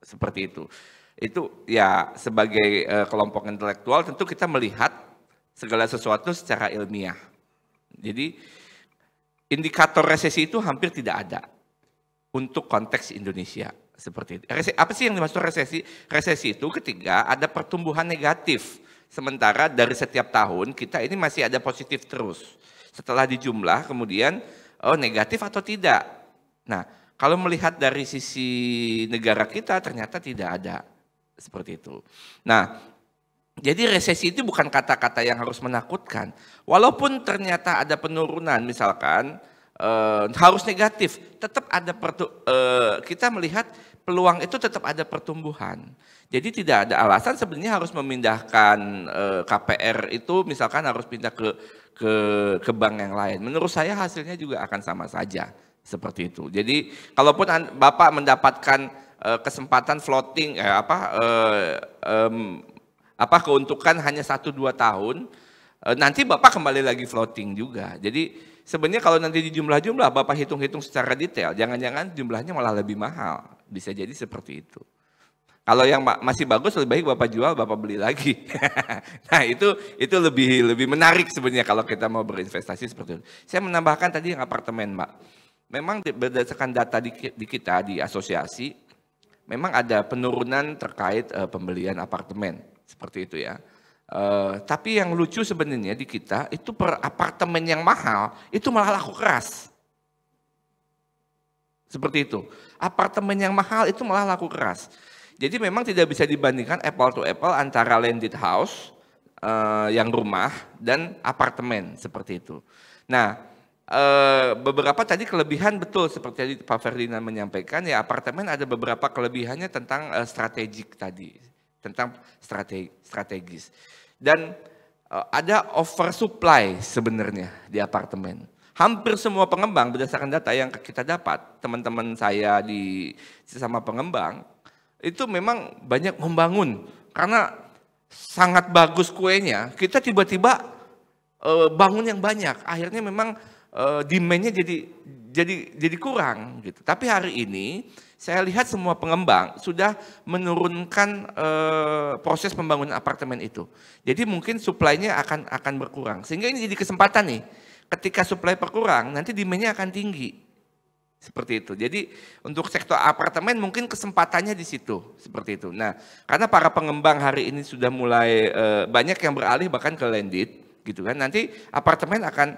seperti itu. Itu ya sebagai kelompok intelektual tentu kita melihat segala sesuatu secara ilmiah. Jadi indikator resesi itu hampir tidak ada untuk konteks Indonesia seperti itu. Apa sih yang dimaksud resesi? Resesi itu ketika ada pertumbuhan negatif. Sementara dari setiap tahun kita ini masih ada positif terus. Setelah dijumlah kemudian negatif atau tidak. Nah, kalau melihat dari sisi negara kita ternyata tidak ada. Seperti itu. Nah, jadi resesi itu bukan kata-kata yang harus menakutkan. Walaupun ternyata ada penurunan misalkan harus negatif, tetap ada kita melihat peluang itu tetap ada pertumbuhan. Jadi tidak ada alasan sebenarnya harus memindahkan KPR itu misalkan harus pindah ke bank yang lain. Menurut saya hasilnya juga akan sama saja seperti itu. Jadi kalaupun Bapak mendapatkan kesempatan floating keuntungan hanya 1-2 tahun, nanti Bapak kembali lagi floating juga. Jadi sebenarnya kalau nanti di jumlah-jumlah Bapak hitung-hitung secara detail, jangan-jangan jumlahnya malah lebih mahal. Bisa jadi seperti itu. Kalau yang masih bagus lebih baik Bapak jual, Bapak beli lagi. Nah itu lebih menarik sebenarnya kalau kita mau berinvestasi seperti itu. Saya menambahkan tadi yang apartemen Mbak. Memang berdasarkan data di kita di asosiasi, memang ada penurunan terkait pembelian apartemen, seperti itu ya. Tapi yang lucu sebenarnya di kita, itu per apartemen yang mahal, itu malah laku keras. Seperti itu. Apartemen yang mahal itu malah laku keras. Jadi memang tidak bisa dibandingkan apple to apple antara landed house, yang rumah, dan apartemen, seperti itu. Nah, beberapa tadi kelebihan betul seperti tadi Pak Ferdinand menyampaikan ya apartemen ada beberapa kelebihannya tentang strategik tadi, tentang strategis dan ada oversupply sebenarnya di apartemen. Hampir semua pengembang berdasarkan data yang kita dapat, teman-teman saya di sesama pengembang itu memang banyak membangun karena sangat bagus kuenya. Kita tiba-tiba bangun yang banyak, akhirnya memang demand-nya jadi kurang gitu. Tapi hari ini saya lihat semua pengembang sudah menurunkan proses pembangunan apartemen itu. Jadi mungkin supply-nya akan berkurang. Sehingga ini jadi kesempatan nih. Ketika supply berkurang, nanti demand-nya akan tinggi. Seperti itu. Jadi untuk sektor apartemen mungkin kesempatannya di situ. Seperti itu. Nah, karena para pengembang hari ini sudah mulai banyak yang beralih bahkan ke landed gitu kan. Nanti apartemen akan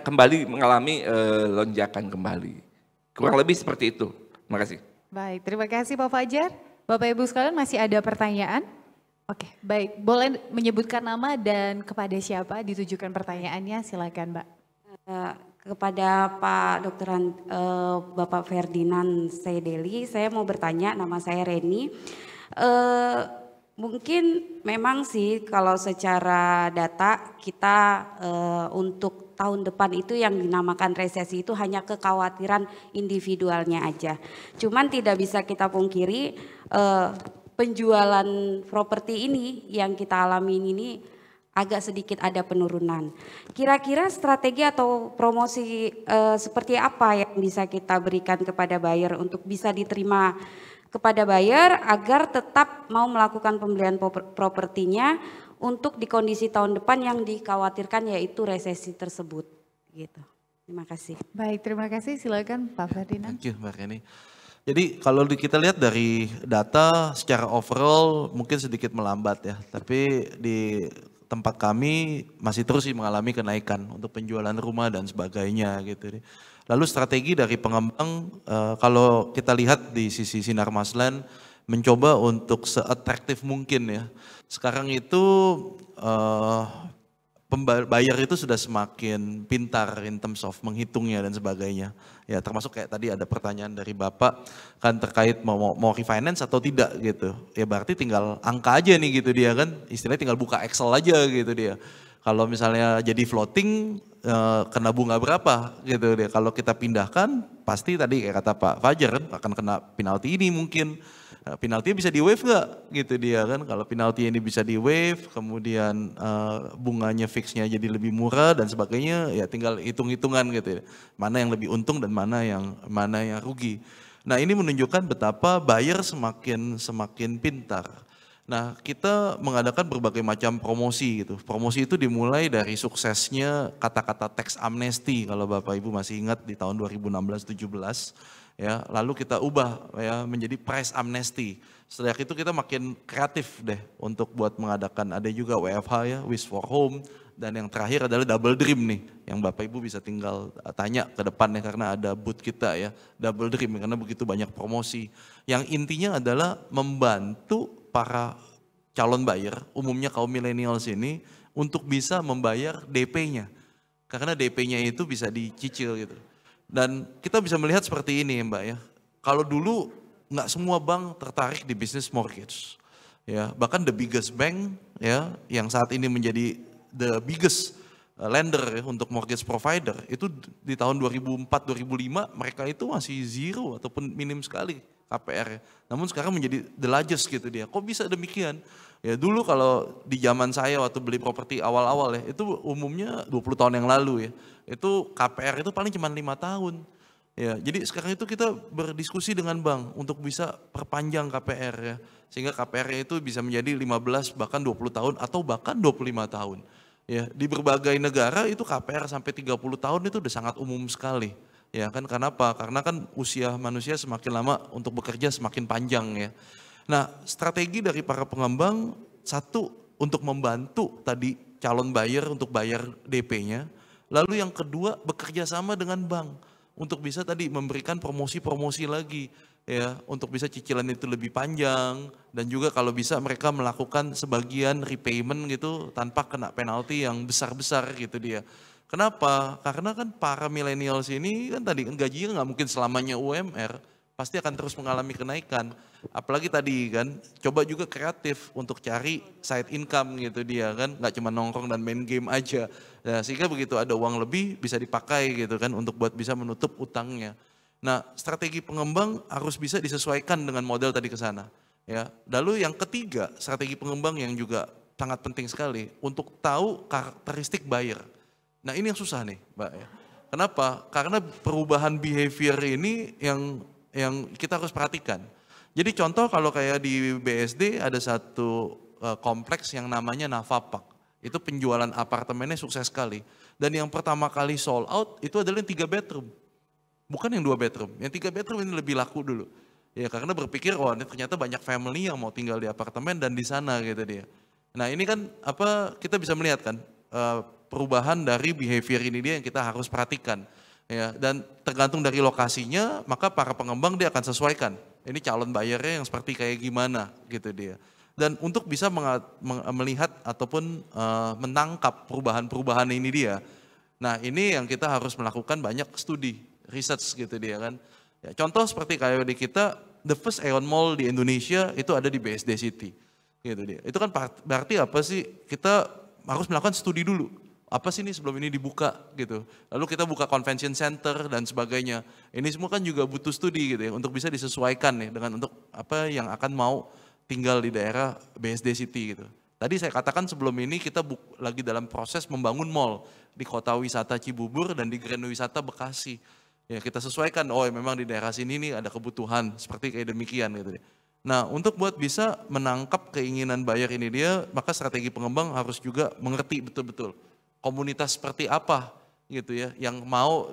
kembali mengalami lonjakan kembali. Kurang lebih seperti itu. Terima kasih. Baik, terima kasih Pak Fajar. Bapak Ibu sekalian masih ada pertanyaan? Oke, baik. Boleh menyebutkan nama dan kepada siapa ditujukan pertanyaannya, silakan Mbak. Kepada Pak Dokteran Bapak Ferdinand Saideli, saya mau bertanya, nama saya Reni. Mungkin memang sih kalau secara data kita untuk tahun depan itu yang dinamakan resesi itu hanya kekhawatiran individualnya aja. Cuman tidak bisa kita pungkiri penjualan properti ini yang kita alami ini agak sedikit ada penurunan. Kira-kira strategi atau promosi seperti apa yang bisa kita berikan kepada buyer untuk bisa diterima kepada buyer agar tetap mau melakukan pembelian propertinya untuk di kondisi tahun depan yang dikhawatirkan yaitu resesi tersebut gitu. Terima kasih. Baik, terima kasih. Silakan Pak Ferdinand. Thank you Mbak Reni. Jadi kalau kita lihat dari data secara overall mungkin sedikit melambat ya, tapi di tempat kami masih terus sih mengalami kenaikan untuk penjualan rumah dan sebagainya gitu. Lalu strategi dari pengembang kalau kita lihat di sisi Sinar Masland mencoba untuk se-atraktif mungkin ya. Sekarang itu buyer itu sudah semakin pintar in terms of menghitungnya dan sebagainya. Ya termasuk kayak tadi ada pertanyaan dari Bapak kan terkait mau refinance atau tidak gitu. Ya berarti tinggal angka aja nih gitu dia kan, istilahnya tinggal buka Excel aja gitu dia. Kalau misalnya jadi floating kena bunga berapa gitu dia. Kalau kita pindahkan pasti tadi kayak kata Pak Fajar kan akan kena penalti ini mungkin. Penaltinya bisa di waive nggak gitu dia kan. Kalau penalti ini bisa di waive kemudian bunganya fixnya jadi lebih murah dan sebagainya ya tinggal hitung-hitungan gitu ya. Mana yang lebih untung dan mana yang rugi. Nah ini menunjukkan betapa buyer semakin pintar. Nah kita mengadakan berbagai macam promosi gitu. Promosi itu dimulai dari suksesnya kata-kata tax amnesty kalau Bapak Ibu masih ingat di tahun 2016-17. Ya, lalu kita ubah ya menjadi price amnesty. Setelah itu kita makin kreatif deh untuk buat mengadakan, ada juga WFH ya, Wish for Home, dan yang terakhir adalah Double Dream nih, yang Bapak Ibu bisa tinggal tanya ke depannya karena ada booth kita ya, Double Dream karena begitu banyak promosi. Yang intinya adalah membantu para calon buyer, umumnya kaum millennials ini untuk bisa membayar DP-nya. Karena DP-nya itu bisa dicicil gitu. Dan kita bisa melihat seperti ini Mbak ya, kalau dulu nggak semua bank tertarik di bisnis mortgage, ya bahkan the biggest bank ya yang saat ini menjadi the biggest lender ya, untuk mortgage provider itu di tahun 2004-2005 mereka itu masih zero ataupun minim sekali KPR. Namun sekarang menjadi the largest gitu dia. Kok bisa demikian? Ya dulu kalau di zaman saya waktu beli properti awal-awal ya, itu umumnya 20 tahun yang lalu ya. Itu KPR itu paling cuma 5 tahun. Ya, jadi sekarang itu kita berdiskusi dengan bank untuk bisa perpanjang KPR ya. Sehingga KPR-nya itu bisa menjadi 15 bahkan 20 tahun atau bahkan 25 tahun. Ya, di berbagai negara itu KPR sampai 30 tahun itu udah sangat umum sekali. Ya kan karena apa? Karena kan usia manusia semakin lama untuk bekerja semakin panjang ya. Nah strategi dari para pengembang satu untuk membantu tadi calon buyer untuk bayar DP-nya. Lalu yang kedua bekerja sama dengan bank untuk bisa tadi memberikan promosi-promosi lagi ya untuk bisa cicilan itu lebih panjang dan juga kalau bisa mereka melakukan sebagian repayment gitu tanpa kena penalti yang besar-besar gitu dia. Kenapa? Karena kan para millennials ini kan tadi gajinya nggak mungkin selamanya UMR, pasti akan terus mengalami kenaikan. Apalagi tadi kan, coba juga kreatif untuk cari side income gitu dia kan, nggak cuma nongkrong dan main game aja. Nah, sehingga begitu ada uang lebih bisa dipakai gitu kan untuk buat bisa menutup utangnya. Nah, strategi pengembang harus bisa disesuaikan dengan model tadi ke sana. Ya, lalu yang ketiga, strategi pengembang yang juga sangat penting sekali untuk tahu karakteristik buyer. Nah ini yang susah nih Mbak ya. Kenapa? Karena perubahan behavior ini yang kita harus perhatikan. Jadi contoh kalau kayak di BSD ada satu kompleks yang namanya Navapak. Itu penjualan apartemennya sukses sekali. Dan yang pertama kali sold out itu adalah yang 3 bedroom. Bukan yang 2 bedroom. Yang 3 bedroom ini lebih laku dulu. Ya karena berpikir wah ini ternyata banyak family yang mau tinggal di apartemen dan di sana gitu dia. Nah ini kan kita bisa melihat kan perubahan dari behavior ini dia yang kita harus perhatikan ya dan tergantung dari lokasinya maka para pengembang dia akan sesuaikan ini calon bayarnya yang seperti kayak gimana gitu dia dan untuk bisa melihat ataupun menangkap perubahan-perubahan ini dia. Nah ini yang kita harus melakukan banyak studi research gitu dia kan ya, contoh seperti kayak di kita the first Aeon Mall di Indonesia itu ada di BSD City. Gitu dia. Itu kan berarti apa sih? Kita harus melakukan studi dulu. Apa sih ini sebelum ini dibuka gitu. Lalu kita buka convention center dan sebagainya. Ini semua kan juga butuh studi gitu ya untuk bisa disesuaikan nih dengan untuk apa yang akan mau tinggal di daerah BSD City gitu. Tadi saya katakan sebelum ini kita lagi dalam proses membangun mall di kota wisata Cibubur dan di Grand Wisata Bekasi. Ya kita sesuaikan, oh memang di daerah sini nih ada kebutuhan seperti kayak demikian gitu. Nah untuk buat bisa menangkap keinginan buyer ini dia, maka strategi pengembang harus juga mengerti betul-betul komunitas seperti apa gitu ya yang mau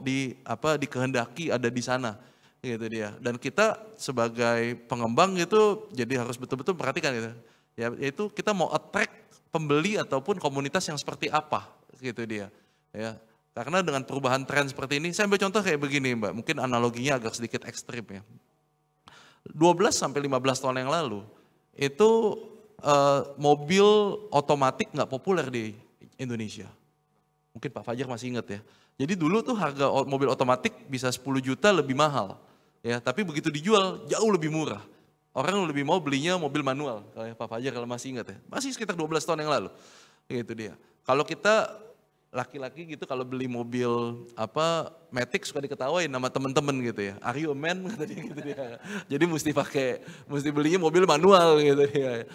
dikehendaki ada di sana gitu dia. Dan kita sebagai pengembang gitu jadi harus betul-betul perhatikan gitu. Ya, yaitu kita mau attract pembeli ataupun komunitas yang seperti apa gitu dia. Ya. Karena dengan perubahan tren seperti ini, saya ambil contoh kayak begini Mbak, mungkin analoginya agak sedikit ekstrim ya. 12 sampai 15 tahun yang lalu itu mobil otomatik nggak populer di Indonesia. Mungkin Pak Fajar masih ingat ya. Jadi dulu tuh harga mobil otomatik bisa 10 juta lebih mahal. Ya, tapi begitu dijual jauh lebih murah. Orang lebih mau belinya mobil manual. Kalau Pak Fajar kalau masih ingat ya. Masih sekitar 12 tahun yang lalu. Gitu dia. Kalau kita laki-laki gitu kalau beli mobil Matic suka diketawain sama temen-temen gitu ya. Are you a man? Kata dia gitu dia. Jadi mesti belinya mobil manual gitu dia.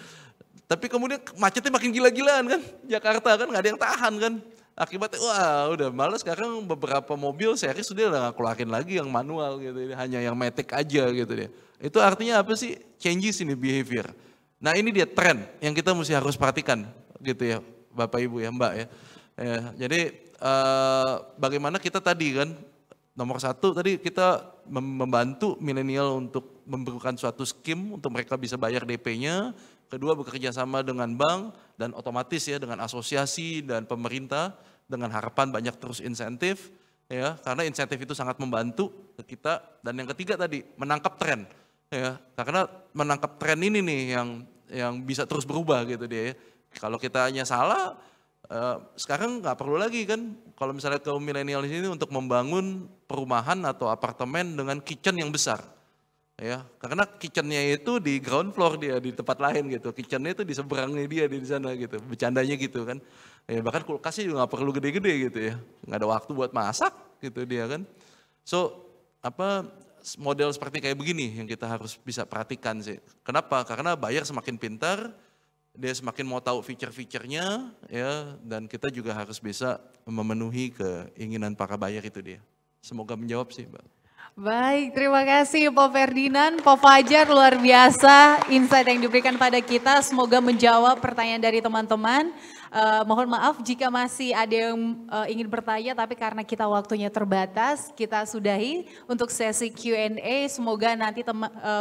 Tapi kemudian macetnya makin gila-gilaan kan. Jakarta kan nggak ada yang tahan kan. Akibatnya wah udah malas sekarang beberapa mobil seri sudah nggak keluarin lagi yang manual gitu, hanya yang Matic aja gitu dia. Itu artinya apa sih? Changes ini behavior. Nah ini dia tren yang kita mesti harus perhatikan gitu ya Bapak Ibu ya Mbak ya. Jadi bagaimana kita tadi kan nomor satu tadi kita membantu milenial untuk memberikan suatu skim untuk mereka bisa bayar DP-nya. Kedua bekerja sama dengan bank dan otomatis ya dengan asosiasi dan pemerintah dengan harapan banyak terus insentif ya karena insentif itu sangat membantu kita. Dan yang ketiga tadi menangkap tren ya karena menangkap tren ini nih yang bisa terus berubah gitu dia ya. Kalau kita hanya salah sekarang nggak perlu lagi kan kalau misalnya kaum milenial di sini untuk membangun perumahan atau apartemen dengan kitchen yang besar. Ya, karena kitchennya itu di ground floor dia di tempat lain gitu, kitchennya itu di seberangnya dia di sana gitu, bercandanya gitu kan. Ya bahkan kulkasnya juga nggak perlu gede-gede gitu ya, nggak ada waktu buat masak gitu dia kan. So model seperti kayak begini yang kita harus bisa perhatikan sih. Kenapa? Karena buyer semakin pintar, dia semakin mau tahu feature-featurenya ya, dan kita juga harus bisa memenuhi keinginan para buyer itu dia. Semoga menjawab sih Mbak. Baik, terima kasih Pak Ferdinand, Pak Fajar, luar biasa insight yang diberikan pada kita. Semoga menjawab pertanyaan dari teman-teman. Mohon maaf jika masih ada yang ingin bertanya, tapi karena kita waktunya terbatas, kita sudahi untuk sesi Q&A. Semoga nanti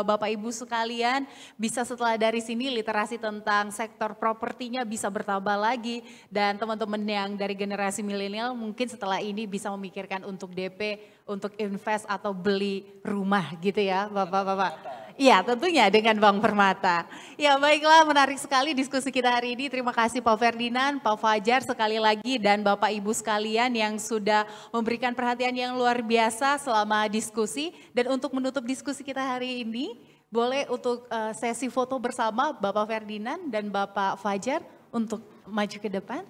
Bapak Ibu sekalian bisa setelah dari sini literasi tentang sektor propertinya bisa bertambah lagi. Dan teman-teman yang dari generasi milenial mungkin setelah ini bisa memikirkan untuk DP, untuk invest atau beli rumah gitu ya Bapak-Bapak. Iya tentunya dengan Bank Permata. Ya baiklah menarik sekali diskusi kita hari ini. Terima kasih Pak Ferdinand, Pak Fajar sekali lagi dan Bapak Ibu sekalian yang sudah memberikan perhatian yang luar biasa selama diskusi. Dan untuk menutup diskusi kita hari ini boleh untuk sesi foto bersama Bapak Ferdinand dan Bapak Fajar untuk maju ke depan.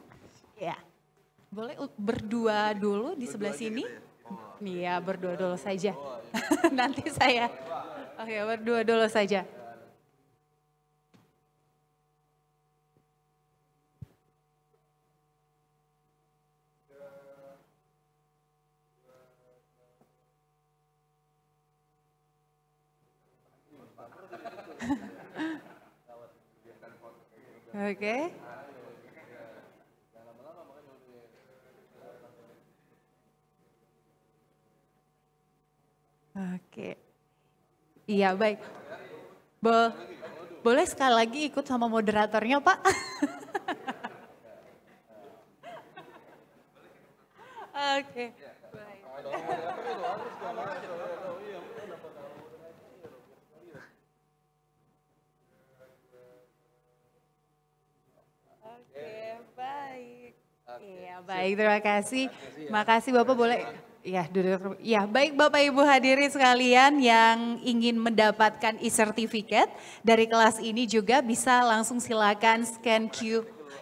Ya, boleh berdua dulu di sebelah sini. Iya berdua dulu saja. Nanti saya. Oke, berdua dulu saja. Oke. Oke. Iya baik. Boleh sekali lagi ikut sama moderatornya Pak? Oke. Baik. Oke, baik. Iya, baik, terima kasih. Makasih Bapak, boleh ya duduk. Ya, baik Bapak Ibu hadirin sekalian yang ingin mendapatkan e-certificate dari kelas ini juga bisa langsung silakan scan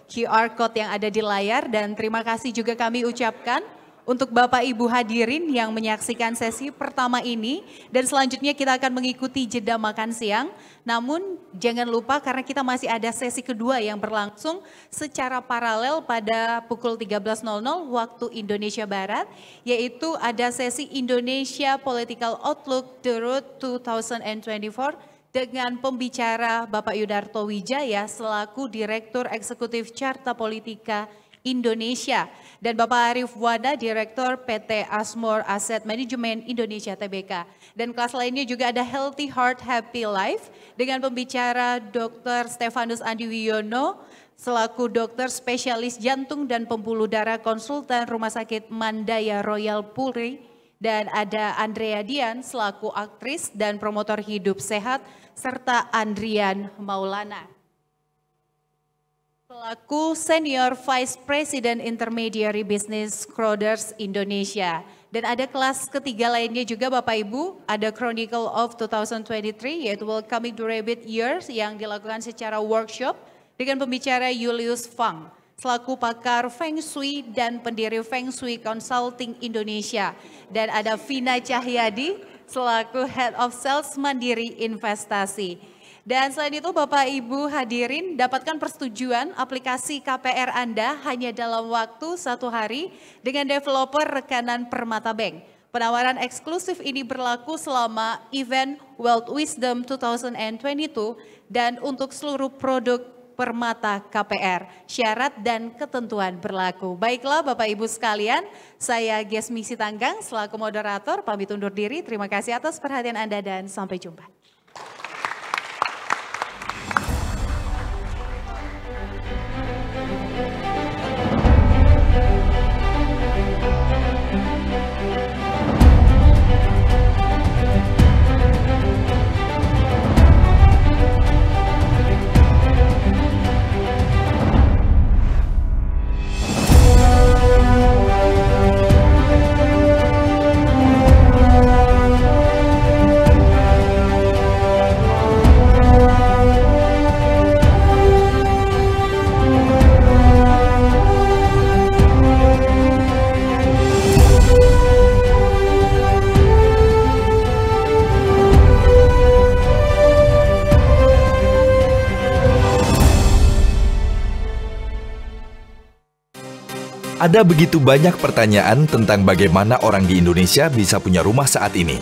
QR code yang ada di layar, dan terima kasih juga kami ucapkan untuk Bapak Ibu hadirin yang menyaksikan sesi pertama ini, dan selanjutnya kita akan mengikuti jeda makan siang. Namun jangan lupa karena kita masih ada sesi kedua yang berlangsung secara paralel pada pukul 13.00 waktu Indonesia Barat, yaitu ada sesi Indonesia Political Outlook The Road 2024 dengan pembicara Bapak Yudarto Wijaya selaku Direktur Eksekutif Carta Politika Indonesia, dan Bapak Arif Wada, Direktur PT Asmore Asset Management Indonesia Tbk. Dan kelas lainnya juga ada Healthy Heart Happy Life dengan pembicara Dr. Stefanus Andi Wiono selaku dokter spesialis jantung dan pembuluh darah konsultan Rumah Sakit Mandaya Royal Puri, dan ada Andrea Dian selaku aktris dan promotor hidup sehat, serta Andrian Maulana selaku Senior Vice President Intermediary Business Crothers Indonesia. Dan ada kelas ketiga lainnya juga Bapak Ibu, ada Chronicle of 2023 yaitu Welcoming the Rabbit Years yang dilakukan secara workshop dengan pembicara Julius Fang selaku pakar Feng Shui dan pendiri Feng Shui Consulting Indonesia. Dan ada Vina Cahyadi selaku Head of Sales Mandiri Investasi. Dan selain itu Bapak Ibu hadirin dapatkan persetujuan aplikasi KPR Anda hanya dalam waktu 1 hari dengan developer rekanan Permata Bank. Penawaran eksklusif ini berlaku selama event Wealth Wisdom 2022 dan untuk seluruh produk Permata KPR. Syarat dan ketentuan berlaku. Baiklah Bapak Ibu sekalian, saya Gesmi Sitanggang selaku moderator pamit undur diri. Terima kasih atas perhatian Anda dan sampai jumpa. Ada begitu banyak pertanyaan tentang bagaimana orang di Indonesia bisa punya rumah saat ini.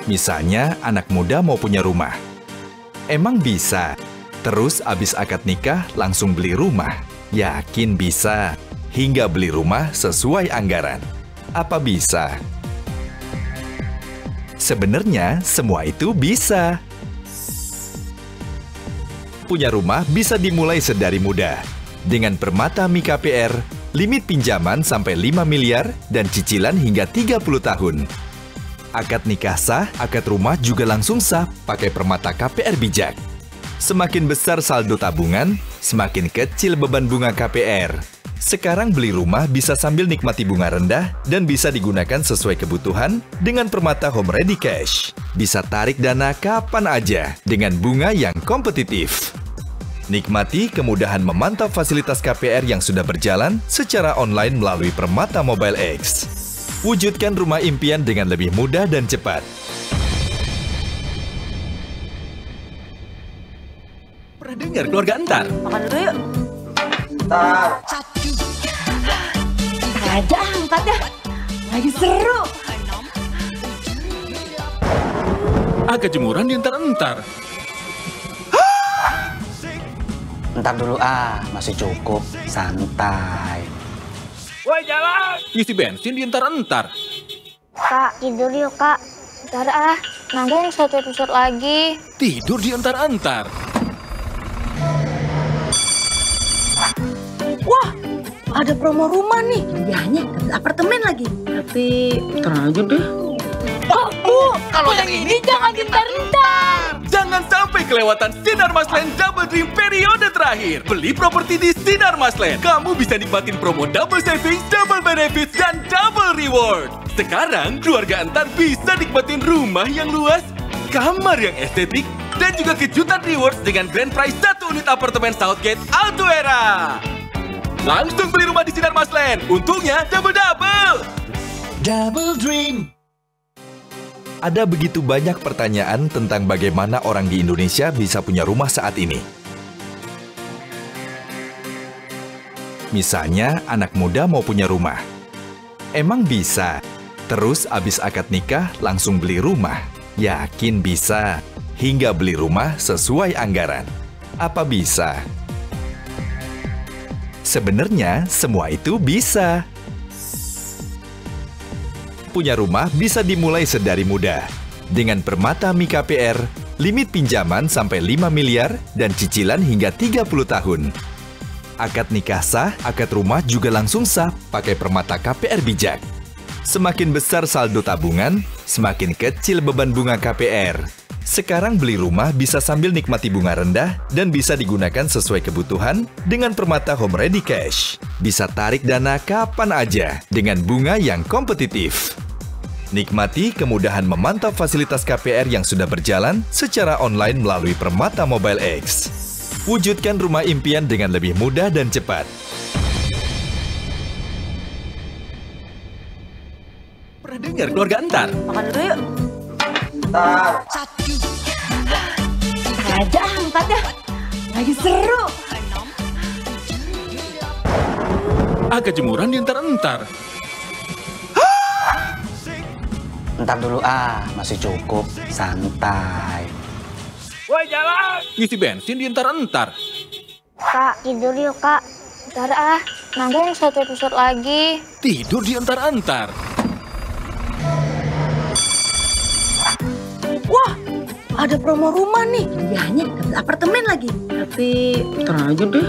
Misalnya, anak muda mau punya rumah. Emang bisa? Terus abis akad nikah langsung beli rumah? Yakin bisa? Hingga beli rumah sesuai anggaran. Apa bisa? Sebenarnya semua itu bisa. Punya rumah bisa dimulai sedari muda. Dengan Permata Mi KPR, limit pinjaman sampai 5 miliar dan cicilan hingga 30 tahun. Akad nikah sah, akad rumah juga langsung sah pakai Permata KPR Bijak. Semakin besar saldo tabungan, semakin kecil beban bunga KPR. Sekarang beli rumah bisa sambil nikmati bunga rendah dan bisa digunakan sesuai kebutuhan dengan Permata Home Ready Cash. Bisa tarik dana kapan aja dengan bunga yang kompetitif. Nikmati kemudahan memantau fasilitas KPR yang sudah berjalan secara online melalui Permata Mobile X. Wujudkan rumah impian dengan lebih mudah dan cepat. Pernah dengar keluarga Entar? Makan dulu yuk. Entar aja angkatnya, lagi seru. Agak jemuran di Entar-Entar. Entar dulu masih cukup, santai. Woi jalan! Isi bensin di Entar-Entar. Kak, tidur yuk kak. Ntar nanti yang 1 episode lagi. Tidur di Entar-Entar. Wah, ada promo rumah nih. Hadiahnya dapat apartemen lagi. Tapi ntar aja deh. Oh, Bu, kalau yang ini jangan di Entar-Entar. Jangan sampai kelewatan Sinar Masland Double Dream periode terakhir. Beli properti di Sinar Masland, kamu bisa nikmatin promo double savings, double benefits, dan double reward. Sekarang, keluarga Antar bisa nikmatin rumah yang luas, kamar yang estetik, dan juga kejutan rewards dengan grand prize 1 unit apartemen Southgate Altuera. Langsung beli rumah di Sinar Masland, untungnya double-double. Double Dream. Ada begitu banyak pertanyaan tentang bagaimana orang di Indonesia bisa punya rumah saat ini. Misalnya, anak muda mau punya rumah. Emang bisa? Terus abis akad nikah langsung beli rumah? Yakin bisa. Hingga beli rumah sesuai anggaran. Apa bisa? Sebenarnya semua itu bisa. Punya rumah bisa dimulai sedari muda. Dengan Permata MiKPR, limit pinjaman sampai 5 miliar dan cicilan hingga 30 tahun. Akad nikah sah, akad rumah juga langsung sah pakai Permata KPR Bijak. Semakin besar saldo tabungan, semakin kecil beban bunga KPR. Sekarang beli rumah bisa sambil nikmati bunga rendah dan bisa digunakan sesuai kebutuhan dengan Permata Home Ready Cash. Bisa tarik dana kapan aja dengan bunga yang kompetitif. Nikmati kemudahan memantau fasilitas KPR yang sudah berjalan secara online melalui Permata Mobile X. Wujudkan rumah impian dengan lebih mudah dan cepat. Pernah dengar keluarga Antar? Makan dulu yuk. Satu. Ntar aja angkatnya. Lagi seru. Agak jemuran di Antar-Antar. Ntar dulu masih cukup. Santai. Woi jalan! Ngisi bensin di Antar-Antar. Kak, tidur yuk kak. Ntar nanggain 1 episode lagi. Tidur di Antar-Antar. Wah, ada promo rumah nih. Iyanya dapet apartemen lagi. Tapi tenang aja deh.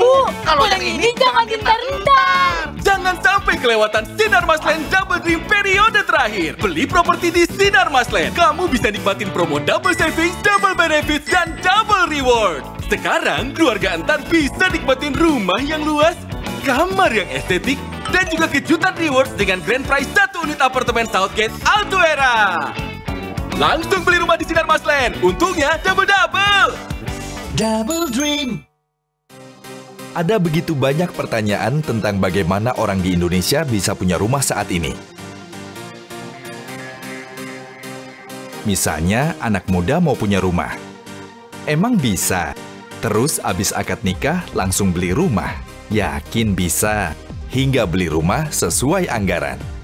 Oh, kalau yang ini jangan gentar-gentar. Jangan sampai kelewatan Sinar Masland Double Dream periode terakhir. Beli properti di Sinar Masland, kamu bisa nikmatin promo double savings, double benefits, dan double reward. Sekarang, keluarga Antar bisa nikmatin rumah yang luas, kamar yang estetik, dan juga kejutan rewards dengan grand prize 1 unit apartemen Southgate Altuera. Langsung beli rumah di Sinar Masland, untungnya double-double. Double Dream. Ada begitu banyak pertanyaan tentang bagaimana orang di Indonesia bisa punya rumah saat ini. Misalnya, anak muda mau punya rumah. Emang bisa? Terus abis akad nikah langsung beli rumah? Yakin bisa. Hingga beli rumah sesuai anggaran.